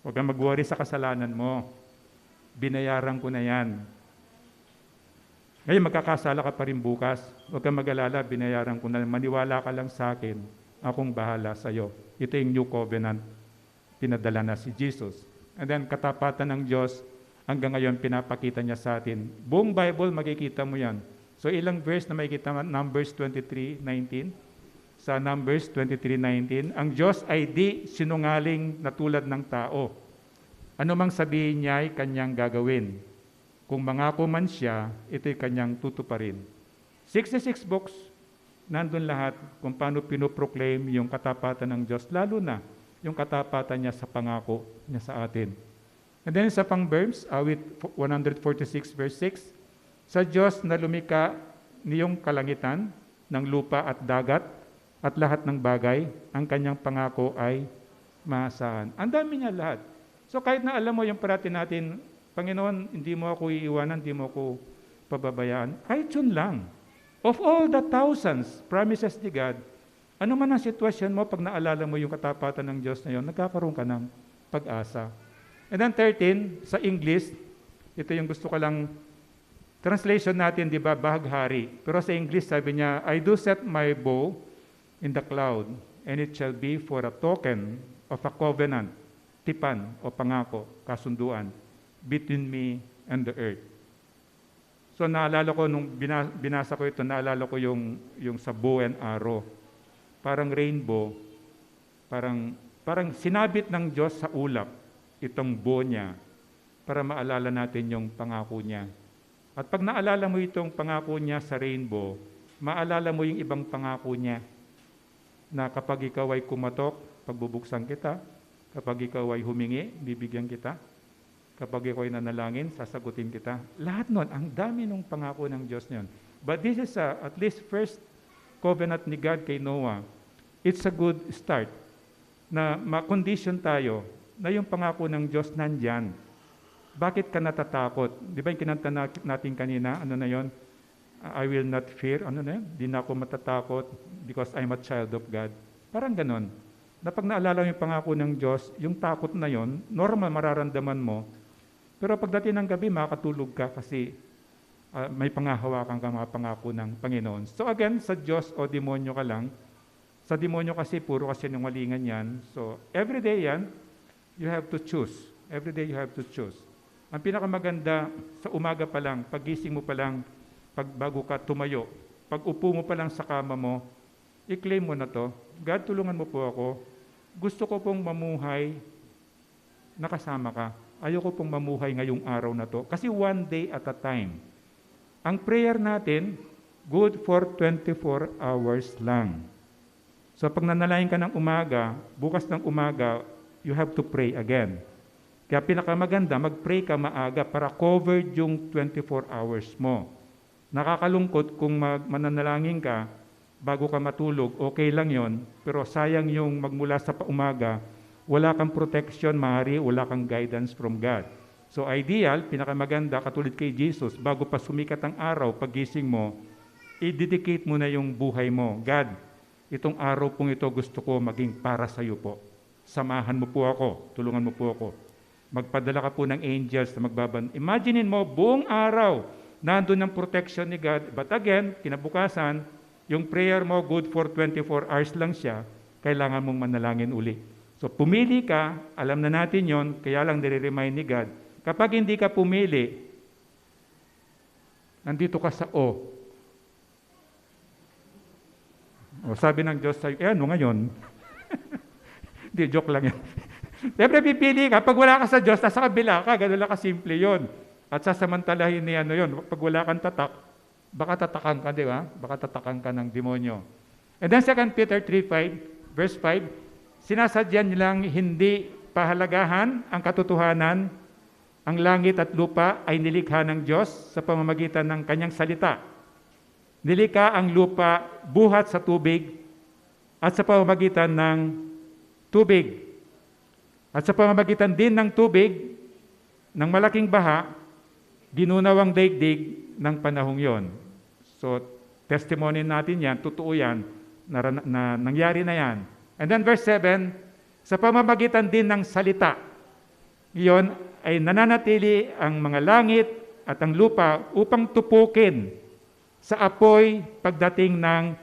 Huwag kang mag-worry sa kasalanan mo. Binayaran ko na yan. Ngayon magkakasala ka pa rin bukas. Huwag kang mag-alala, binayaran ko na. Maniwala ka lang sa akin. Akong bahala sa iyo. Ito yung New Covenant. Pinadala na si Jesus. And then katapatan ng Diyos, hanggang ngayon pinapakita niya sa atin. Buong Bible, makikita mo yan. So ilang verse na makikita mo? Numbers 23:19. Sa Numbers 23:19, ang Diyos ay di sinungaling na tulad ng tao. Ano mang sabihin niya ay kanyang gagawin. Kung mangako man siya, ito'y kanyang tutuparin. 66 books, nandun lahat kung paano pinoproclaim yung katapatan ng Diyos, lalo na yung katapatan niya sa pangako niya sa atin. And then sa pang-verbs, awit 146 verse 6, sa Diyos na lumika niyong kalangitan, ng lupa at dagat, at lahat ng bagay, ang kanyang pangako ay maasahan. Ang dami niya lahat. So kahit na alam mo yung parati natin, Panginoon, hindi mo ako iiwanan, hindi mo ako pababayaan, kahit yun lang. Of all the thousands promises ni God, ano man ang sitwasyon mo, pag naalala mo yung katapatan ng Diyos na yun, nagkakaroon ka ng pag-asa. And then 13, sa English, ito yung gusto ko lang, translation natin, di ba, bahaghari. Pero sa English, sabi niya, I do set my bow in the cloud, and it shall be for a token of a covenant, tipan o pangako, kasunduan, between me and the earth. So naalala ko, nung binasa ko ito, naalala ko yung sa bow and arrow. Parang rainbow, parang sinabit ng Diyos sa ulap itong bow niya para maalala natin yung pangako niya. At pag naalala mo itong pangako niya sa rainbow, maalala mo yung ibang pangako niya na kapag ikaw ay kumatok, pagbubuksan kita, kapag ikaw ay humingi, bibigyan kita, kapag ikaw ay nanalangin, sasagutin kita. Lahat nun, ang dami ng pangako ng Diyos niyon. But this is at least first covenant ni God kay Noah. It's a good start na ma-condition tayo na yung pangako ng Diyos nandyan. Bakit ka natatakot? Di ba yung kinanta natin kanina, ano na yon? I will not fear, ano na yun? Di na ako matatakot because I'm a child of God. Parang ganon. Na pag naalala mo yung pangako ng Diyos, yung takot na yon, normal mararamdaman mo. Pero pagdating ng gabi, makakatulog ka kasi may pangahawakan ka mga pangako ng Panginoon. So again, sa Diyos o demonyo ka lang. Sa demonyo kasi, puro kasi nungalingan yan. So every day yan, you have to choose. Every day you have to choose. Ang pinakamaganda, sa umaga pa lang, pagising mo pa lang, bago ka tumayo, pag upo mo pa lang sa kama mo, i-claim mo na to, God, tulungan mo po ako. Gusto ko pong mamuhay nakasama ka. Ayoko pong mamuhay ngayong araw na to. Kasi one day at a time. Ang prayer natin, good for 24 hours lang. So pag nanalangin ka ng umaga, bukas ng umaga, you have to pray again. Kaya pinakamaganda, mag-pray ka maaga para covered yung 24 hours mo. Nakakalungkot kung mananalangin ka, bago ka matulog, okay lang yon, pero sayang yung magmula sa umaga, wala kang protection, maaari, wala kang guidance from God. So ideal, pinakamaganda, katulad kay Jesus, bago pa sumikat ang araw, pagising mo, i-dedicate mo na yung buhay mo. God, itong araw pong ito gusto ko maging para sa iyo po. Samahan mo po ako, tulungan mo po ako. Magpadala ka po ng angels na magbaban. Imaginein mo, buong araw, nandun ang protection ni God. But again, kinabukasan, yung prayer mo, good for 24 hours lang siya, kailangan mong manalangin uli. So pumili ka, alam na natin yon, kaya lang nire-remind ni God. Kapag hindi ka pumili, nandito ka sa O. O sabi ng Diyos sa'yo, ano ngayon? Hindi, joke lang yan. Siyempre pipili ka, pag wala ka sa Diyos, nasa kabila ka, gano'n lang kasimple yun. At sasamantalahin ni ano yun, pag wala kang tatak, baka tatakan ka, di ba? Baka tatakan ka ng demonyo. And then 2 Peter 3:5, verse 5, sinasadyan nilang hindi pahalagahan ang katotohanan, ang langit at lupa ay nilikha ng Diyos sa pamamagitan ng kanyang salita. Nilikha ang lupa buhat sa tubig at sa pamamagitan ng tubig. At sa pamamagitan din ng tubig, ng malaking baha, ginunaw ang daigdig ng panahong yon. So, testimony natin yan, totoo yan, na nangyari na yan. And then verse 7, sa pamamagitan din ng salita, iyon ay nananatili ang mga langit at ang lupa upang tupukin sa apoy pagdating ng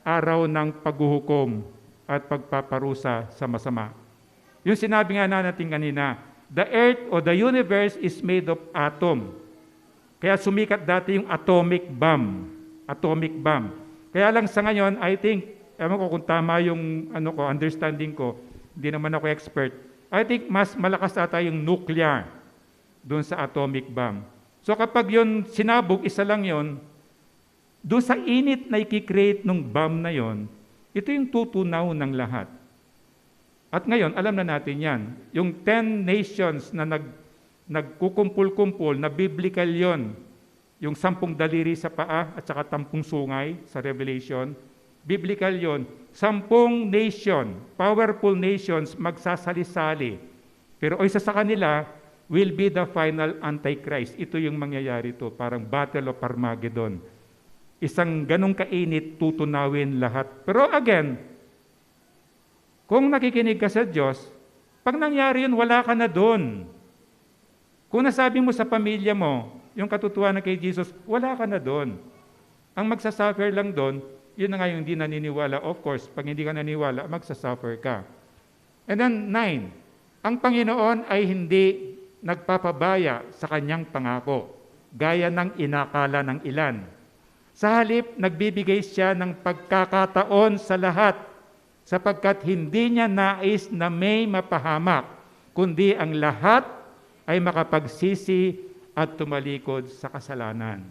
araw ng paghuhukom at pagpaparusa sa masama. Yung sinabi nga natin kanina, the earth or the universe is made of atom. Kaya sumikat dati yung atomic bomb. Atomic bomb. Kaya lang sa ngayon, I think, ewan ko kung tama yung understanding ko, hindi naman ako expert, I think mas malakas ata yung nuclear doon sa atomic bomb. So kapag yun sinabog, isa lang yun, doon sa init na i-create ng bomb na yon, ito yung tutunaw ng lahat. At ngayon, alam na natin yan. Yung 10 nations na nagkukumpul-kumpul, na biblical yon. Yung 10 daliri sa paa at saka 10 sungay sa Revelation, biblical yon. 10 nation, powerful nations, magsasali-sali. Pero isa sa kanila will be the final Antichrist. Ito yung mangyayari to, parang Battle of Armageddon. Isang ganong kainit, tutunawin lahat. Pero again, kung nakikinig ka sa Diyos, pag nangyari yun, wala ka na doon. Kung nasabi mo sa pamilya mo, yung katotohanan kay Jesus, wala ka na doon. Ang magsasuffer lang doon, yun na nga yung hindi naniniwala. Of course, pag hindi ka naniniwala, magsasuffer ka. And then 9, ang Panginoon ay hindi nagpapabaya sa kanyang pangako, gaya ng inakala ng ilan. Sa halip, nagbibigay siya ng pagkakataon sa lahat, sapagkat hindi niya nais na may mapahamak, kundi ang lahat ay makapagsisi at tumalikod sa kasalanan.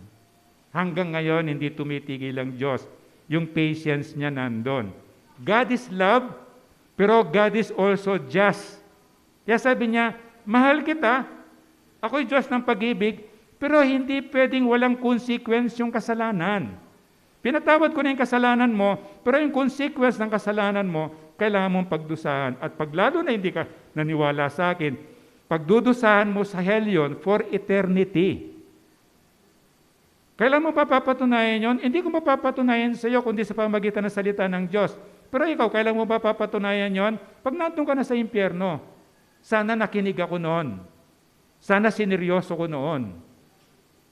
Hanggang ngayon, hindi tumitigil ang Diyos. Yung patience niya nandun. God is love, pero God is also just. Kaya sabi niya, mahal kita, ako'y Diyos ng pag-ibig, pero hindi pwedeng walang consequence yung kasalanan. Pinatawad ko na yung kasalanan mo, pero yung consequence ng kasalanan mo, kailangan mong pagdusahan. At pag lalo na hindi ka naniwala sa akin, pagdudusahan mo sa hell yun for eternity. Kailan mo papapatunayan yun? Hindi ko mapapatunayan sa iyo kundi sa pamagitan ng salita ng Diyos. Pero ikaw, kailan mo papapatunayan yon? Pag nandun ka na sa impyerno. Sana nakinig ako noon. Sana sineryoso ko noon.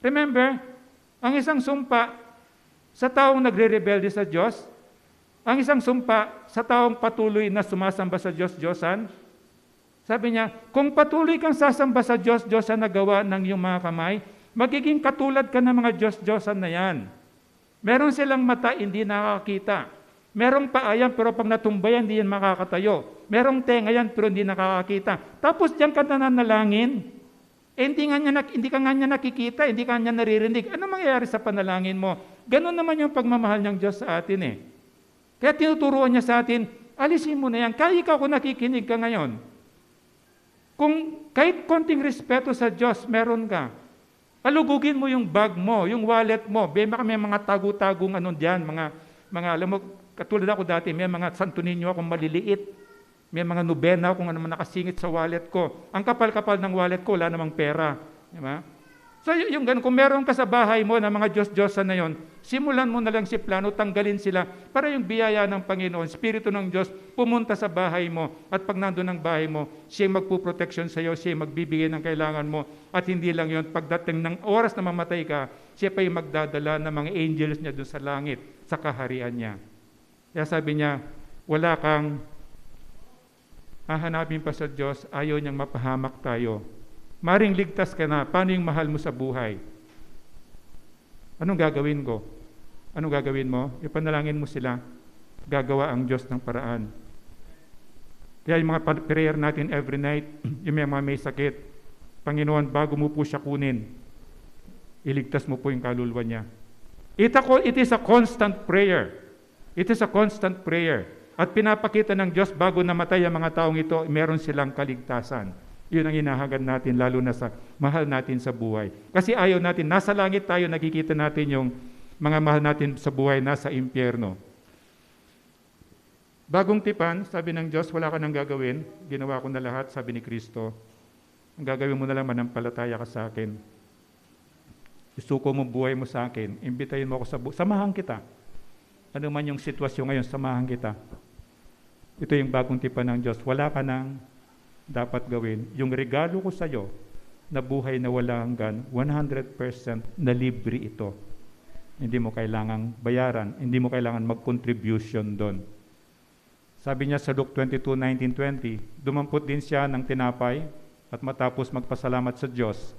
Remember, ang isang sumpa sa taong nagre-rebelde sa Diyos, ang isang sumpa sa taong patuloy na sumasamba sa Diyos-Diyosan, sabi niya, kung patuloy kang sasamba sa Diyos-Diyosan na gawa ng iyong mga kamay, magiging katulad ka ng mga Diyos-Diyosan na yan. Meron silang mata, hindi nakakita. Merong paa yan, pero pag natumbayan, hindi yan makakatayo. Merong tenga yan, pero hindi nakakakita. Tapos diyan ka nananalangin. Hindi ka nga niya nakikita, hindi ka niya naririnig. Ano mangyayari sa panalangin mo? Ganon naman yung pagmamahal ng Diyos sa atin eh. Kaya tinuturuan niya sa atin, alisin mo na yan. Kaya ikaw kung nakikinig ka ngayon, kung kahit konting respeto sa Diyos, meron ka, alugugin mo yung bag mo, yung wallet mo. May mga tago-tagong diyan, mga alam mo, katulad ako dati, may mga Santo Niño akong maliliit. May mga nobena kung ano man nakasingit sa wallet ko. Ang kapal-kapal ng wallet ko, wala namang pera. Diba? So yung ganun, kung meron ka sa bahay mo na mga Diyos-Diyosan na yon, simulan mo na lang si plano, tanggalin sila para yung biyaya ng Panginoon, Espiritu ng Diyos, pumunta sa bahay mo. At pag nandun ang bahay mo, siya magpuproteksyon sa iyo, siya magbibigay ng kailangan mo. At hindi lang yon, pagdating ng oras na mamatay ka, siya pa yung magdadala ng mga angels niya doon sa langit, sa kaharian niya. Kaya sabi niya, wala kang hahanapin pa sa Diyos, ayaw niyang mapahamak tayo. Maring ligtas ka na, paano yung mahal mo sa buhay? Anong gagawin ko? Anong gagawin mo? Ipanalangin mo sila, gagawa ang Diyos ng paraan. Kaya yung mga prayer natin every night, yung mga may sakit, Panginoon, bago mo po siya kunin, iligtas mo po yung kaluluwa niya. It is a constant prayer. It is a constant prayer. At pinapakita ng Diyos bago namatay ang mga taong ito, meron silang kaligtasan. Yun ang hinahangad natin, lalo na sa mahal natin sa buhay. Kasi ayaw natin, nasa langit tayo, nakikita natin yung mga mahal natin sa buhay, nasa impyerno. Bagong tipan, sabi ng Diyos, wala ka nang gagawin. Ginawa ko na lahat, sabi ni Kristo. Ang gagawin mo na lang, manampalataya ka sa akin. Isuko mo buhay mo sa akin. Imbitahin mo ako sa buhay. Samahan kita. Ano man yung sitwasyon ngayon, samahan kita. Ito yung bagong tipan ng Diyos. Wala ka nang dapat gawin. Yung regalo ko sa iyo na buhay na wala hanggan, 100% na libre ito. Hindi mo kailangang bayaran. Hindi mo kailangan mag-contribution doon. Sabi niya sa Luke 22:19-20, dumampot din siya ng tinapay at matapos magpasalamat sa Diyos,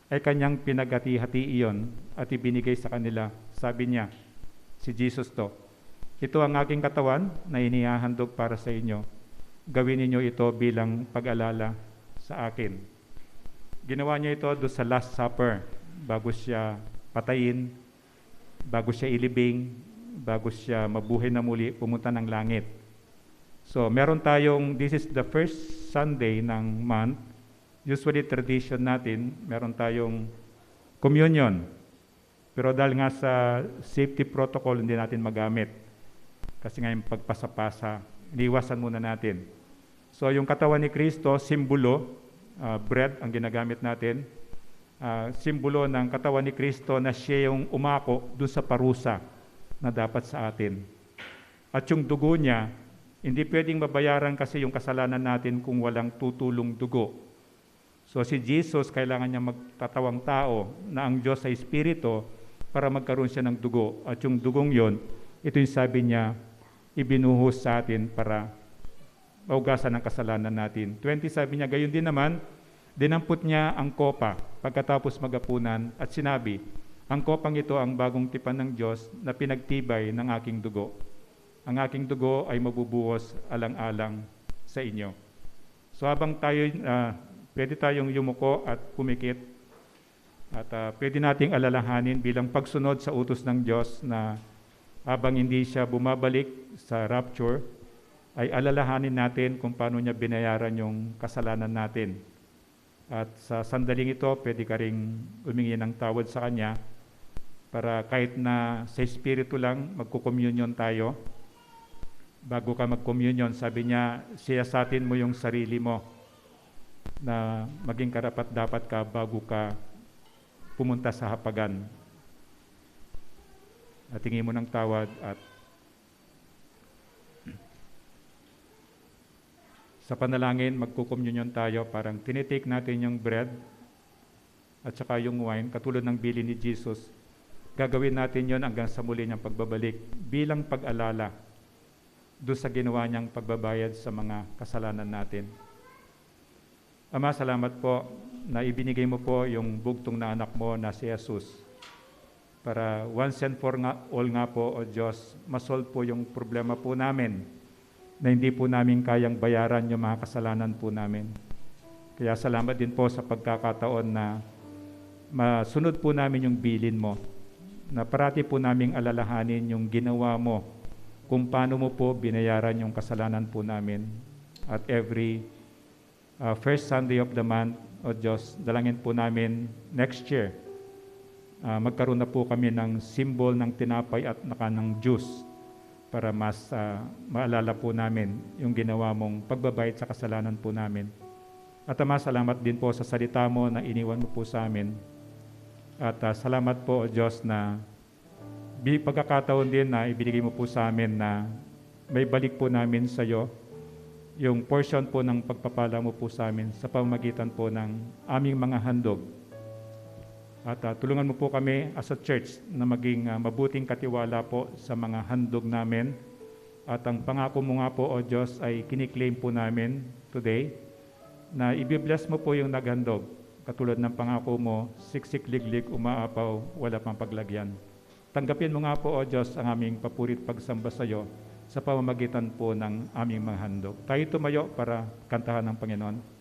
ay kanyang pinagati-hati iyon at ibinigay sa kanila. Sabi niya, si Jesus to, ito ang aking katawan na inihahandog para sa inyo. Gawin niyo ito bilang pag-alala sa akin. Ginawa niya ito doon sa Last Supper, bago siya patayin, bago siya ilibing, bago siya mabuhay na muli, pumunta ng langit. So, meron tayong, this is the first Sunday ng month. Usually, tradition natin, meron tayong communion. Pero dahil nga sa safety protocol, hindi natin magamit. Kasi nga yung pagpasa-pasa, iniwasan muna natin. So, yung katawan ni Kristo, simbolo, bread ang ginagamit natin. Simbolo ng katawan ni Kristo na siya yung umako doon sa parusa na dapat sa atin. At yung dugo niya, hindi pwedeng mabayaran kasi yung kasalanan natin kung walang tutulong dugo. So si Jesus, kailangan niya magtatawang tao na ang Diyos ay Espiritu para magkaroon siya ng dugo. At yung dugong yon, ito yung sabi niya, ibinuhos sa atin para maugasan ang kasalanan natin. 20, sabi niya, gayon din naman, dinampot niya ang kopa pagkatapos magapunan at sinabi, ang kopang ito ang bagong tipan ng Diyos na pinagtibay ng aking dugo. Ang aking dugo ay mabubuhos alang-alang sa inyo. So habang tayo, pwede tayong yumuko at pumikit at pwede nating alalahanin bilang pagsunod sa utos ng Diyos na habang hindi siya bumabalik sa rapture, ay alalahanin natin kung paano niya binayaran yung kasalanan natin. At sa sandaling ito, pwede ka ring humingi ng tawad sa Kanya para kahit na sa Espiritu lang, magkukommunion tayo. Bago ka mag-communion, sabi niya, siyasatin mo yung sarili mo na maging karapat-dapat ka bago ka pumunta sa hapagan. At tingin mo ng tawad at sa panalangin, magkukommunion tayo, parang tinitake natin yung bread at saka yung wine, katulad ng bilin ni Jesus. Gagawin natin yon hanggang sa muli niyang pagbabalik bilang pag-alala doon sa ginawa niyang pagbabayad sa mga kasalanan natin. Ama, salamat po na ibinigay mo po yung bugtong na anak mo na si Jesus para once and for all nga po, O Diyos, masolve po yung problema po namin na hindi po namin kayang bayaran yung mga kasalanan po namin. Kaya salamat din po sa pagkakataon na masunod po namin yung bilin mo, na parati po naming alalahanin yung ginawa mo, kung paano mo po binayaran yung kasalanan po namin. At every first Sunday of the month, O Diyos, dalangin po namin next year, magkaroon na po kami ng symbol ng tinapay at ng juice, para mas maalala po namin yung ginawa mong pagbabayad sa kasalanan po namin. At Ama, salamat din po sa salita mo na iniwan mo po sa amin. At salamat po, O Diyos, na pagkakataon din na ibinigay mo po sa amin na may balik po namin sa iyo yung portion po ng pagpapala mo po sa amin sa pamamagitan po ng aming mga handog. At tulungan mo po kami as a church na maging mabuting katiwala po sa mga handog namin. At ang pangako mo nga po, O Diyos, ay kiniklaim po namin today na ibibless mo po yung naghandog. Katulad ng pangako mo, siksik liglig, umaapaw, wala pang paglagyan. Tanggapin mo nga po, O Diyos, ang aming papurit pagsamba sa iyo sa pamamagitan po ng aming mga handog. Tayo tumayo para kantahan ng Panginoon.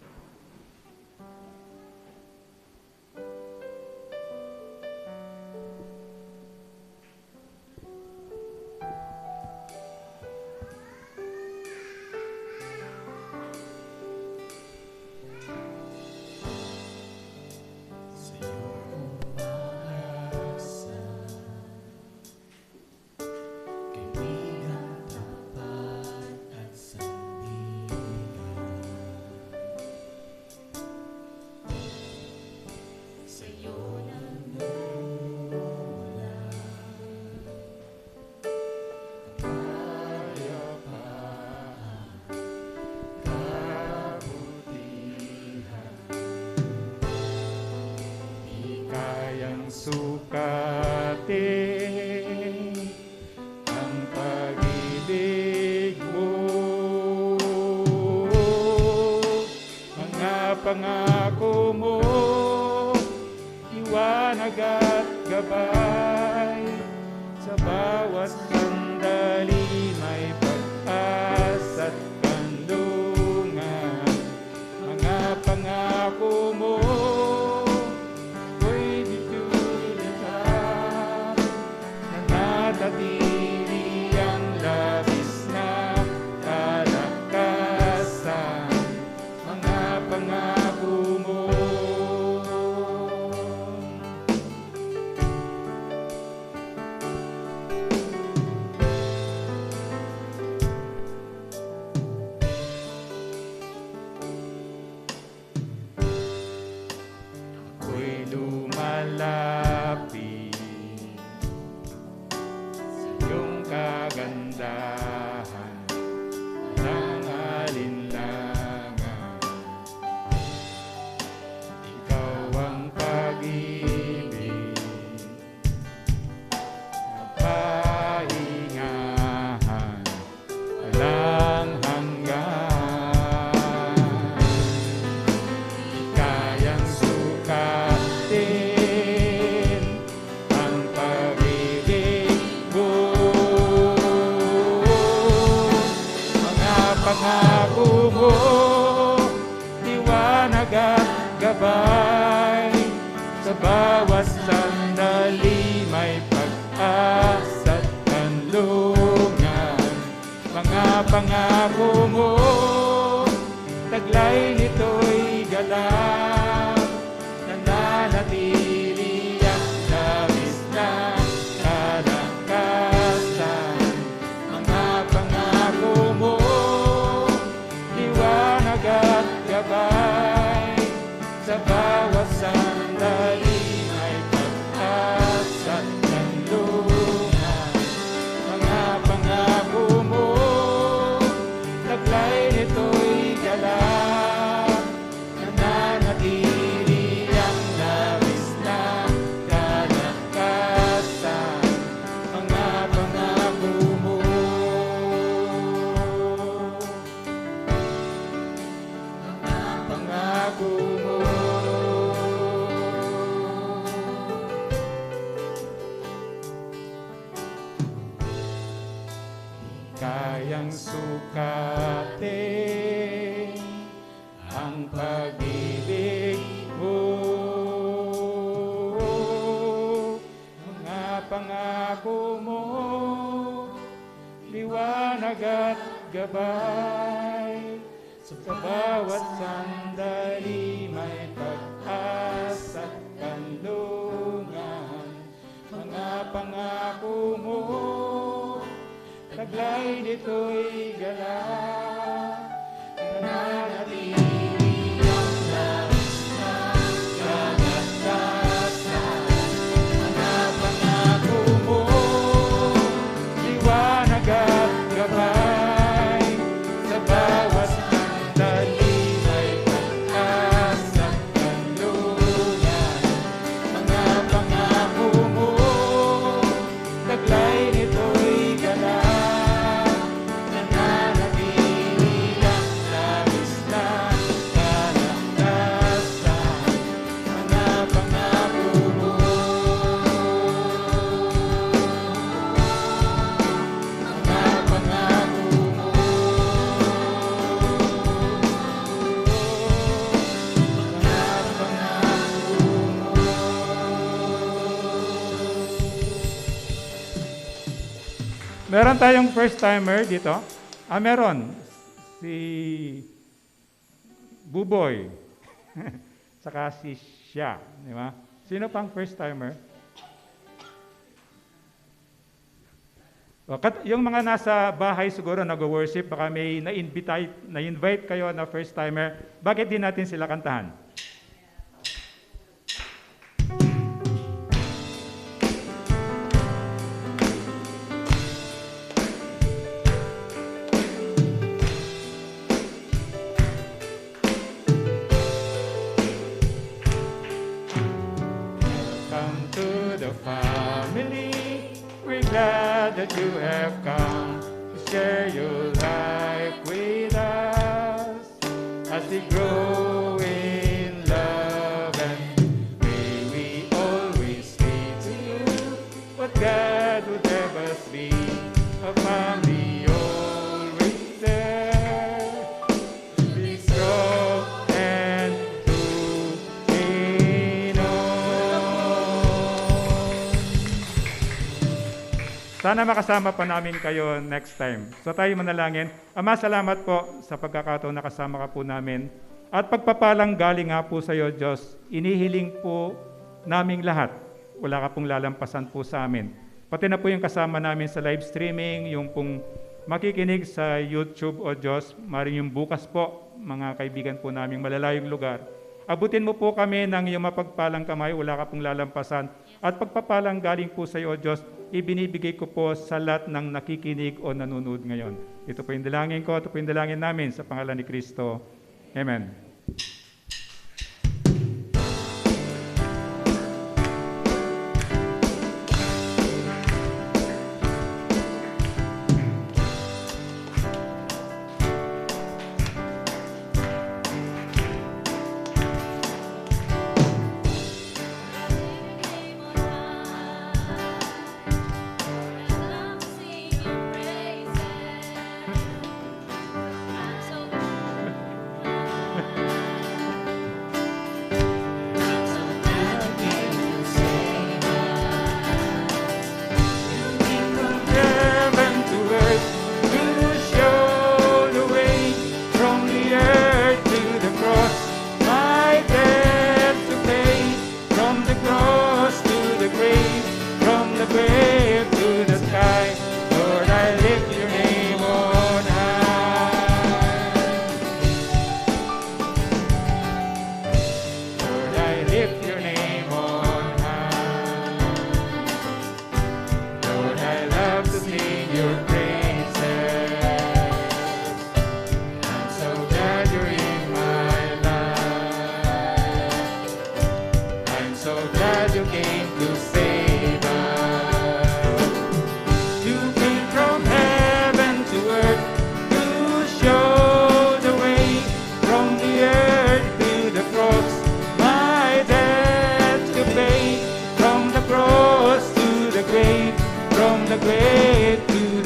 Sukatin ang pag-ibig mo, mga pangako mo, liwanag at gabay, sa bawat sandali may pag-asa at kanlungan, mga pangako mo. Natili ang labis na kalagayan. bawat sandali may pag-asa't kanlungan. Mga pangako mo, taglay nito'y galang, nananatili ang labis na kalakasan. Mga pangako mo, liwanag at gabay, sa bawat sandali may pag-asa't kanlungan. Mga pangako mo, taglay nito'y galang, nananatili ang labis na kalakasan. Mga pangako mo, pangako mo. Kayang sukatin ang pag-ibig mo. Mga pangako mo, liwanag at gabay, sa bawat sandali may pag-asa't kanlungan. Mga pangako mo, taglay nito'y galang, nananatili ang labis na kalakasan. Mga pangako mo, liwanag at gabay, sa bawat sandali may pag-asa't kanlungan. Mga pangako mo, taglay nito'y galang, nananatili ang labis na kalakasan. Mga pangako mo, mga pangako mo, mga pangako mo. Meron tayong first timer dito. Meron. Si Buboy. Saka si Sha. Di ba? Sino pang first timer? Yung mga nasa bahay siguro nag-worship, baka may na-invite kayo na first timer. Bakit di natin sila kantahan? Come to the family. We're glad that you have come to share your life with us as we grow in love, and may we always be to you what God would have us be, a family always there, be strong and true in all. Sana makasama pa namin kayo next time. So tayo manalangin. Ama, salamat po sa pagkakataon na kasama ka po namin. At pagpapalang galing nga po sa iyo, Diyos, inihiling po naming lahat. Wala ka pong lalampasan po sa amin. Pati na po yung kasama namin sa live streaming, yung pong makikinig sa YouTube o Diyos, maring yung bukas po, mga kaibigan po naming malalayong lugar. Abutin mo po kami ng iyong mapagpalang kamay, wala ka pong lalampasan. At pagpapalang galing po sa iyo, Diyos, ibinibigay ko po sa lahat ng nakikinig o nanonood ngayon. Ito po yung dalangin ko, ito po yung dalangin namin sa pangalan ni Kristo. Amen.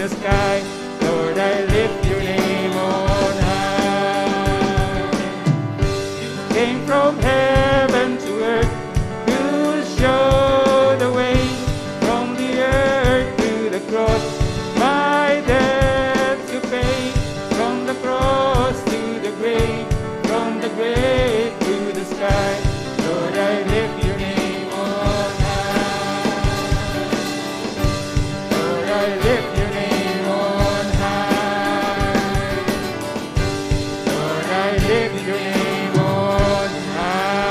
the sky. Lord, I lift your name on high. You came from heaven to earth to show the way, from the earth to the cross, my debt to pay, from the cross to the grave, from the grave to the sky. Lord, I lift your name on high. Lord, I lift your name on high. Lord, I lift your name on high.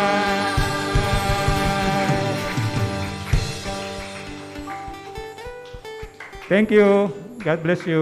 Thank you. God bless you.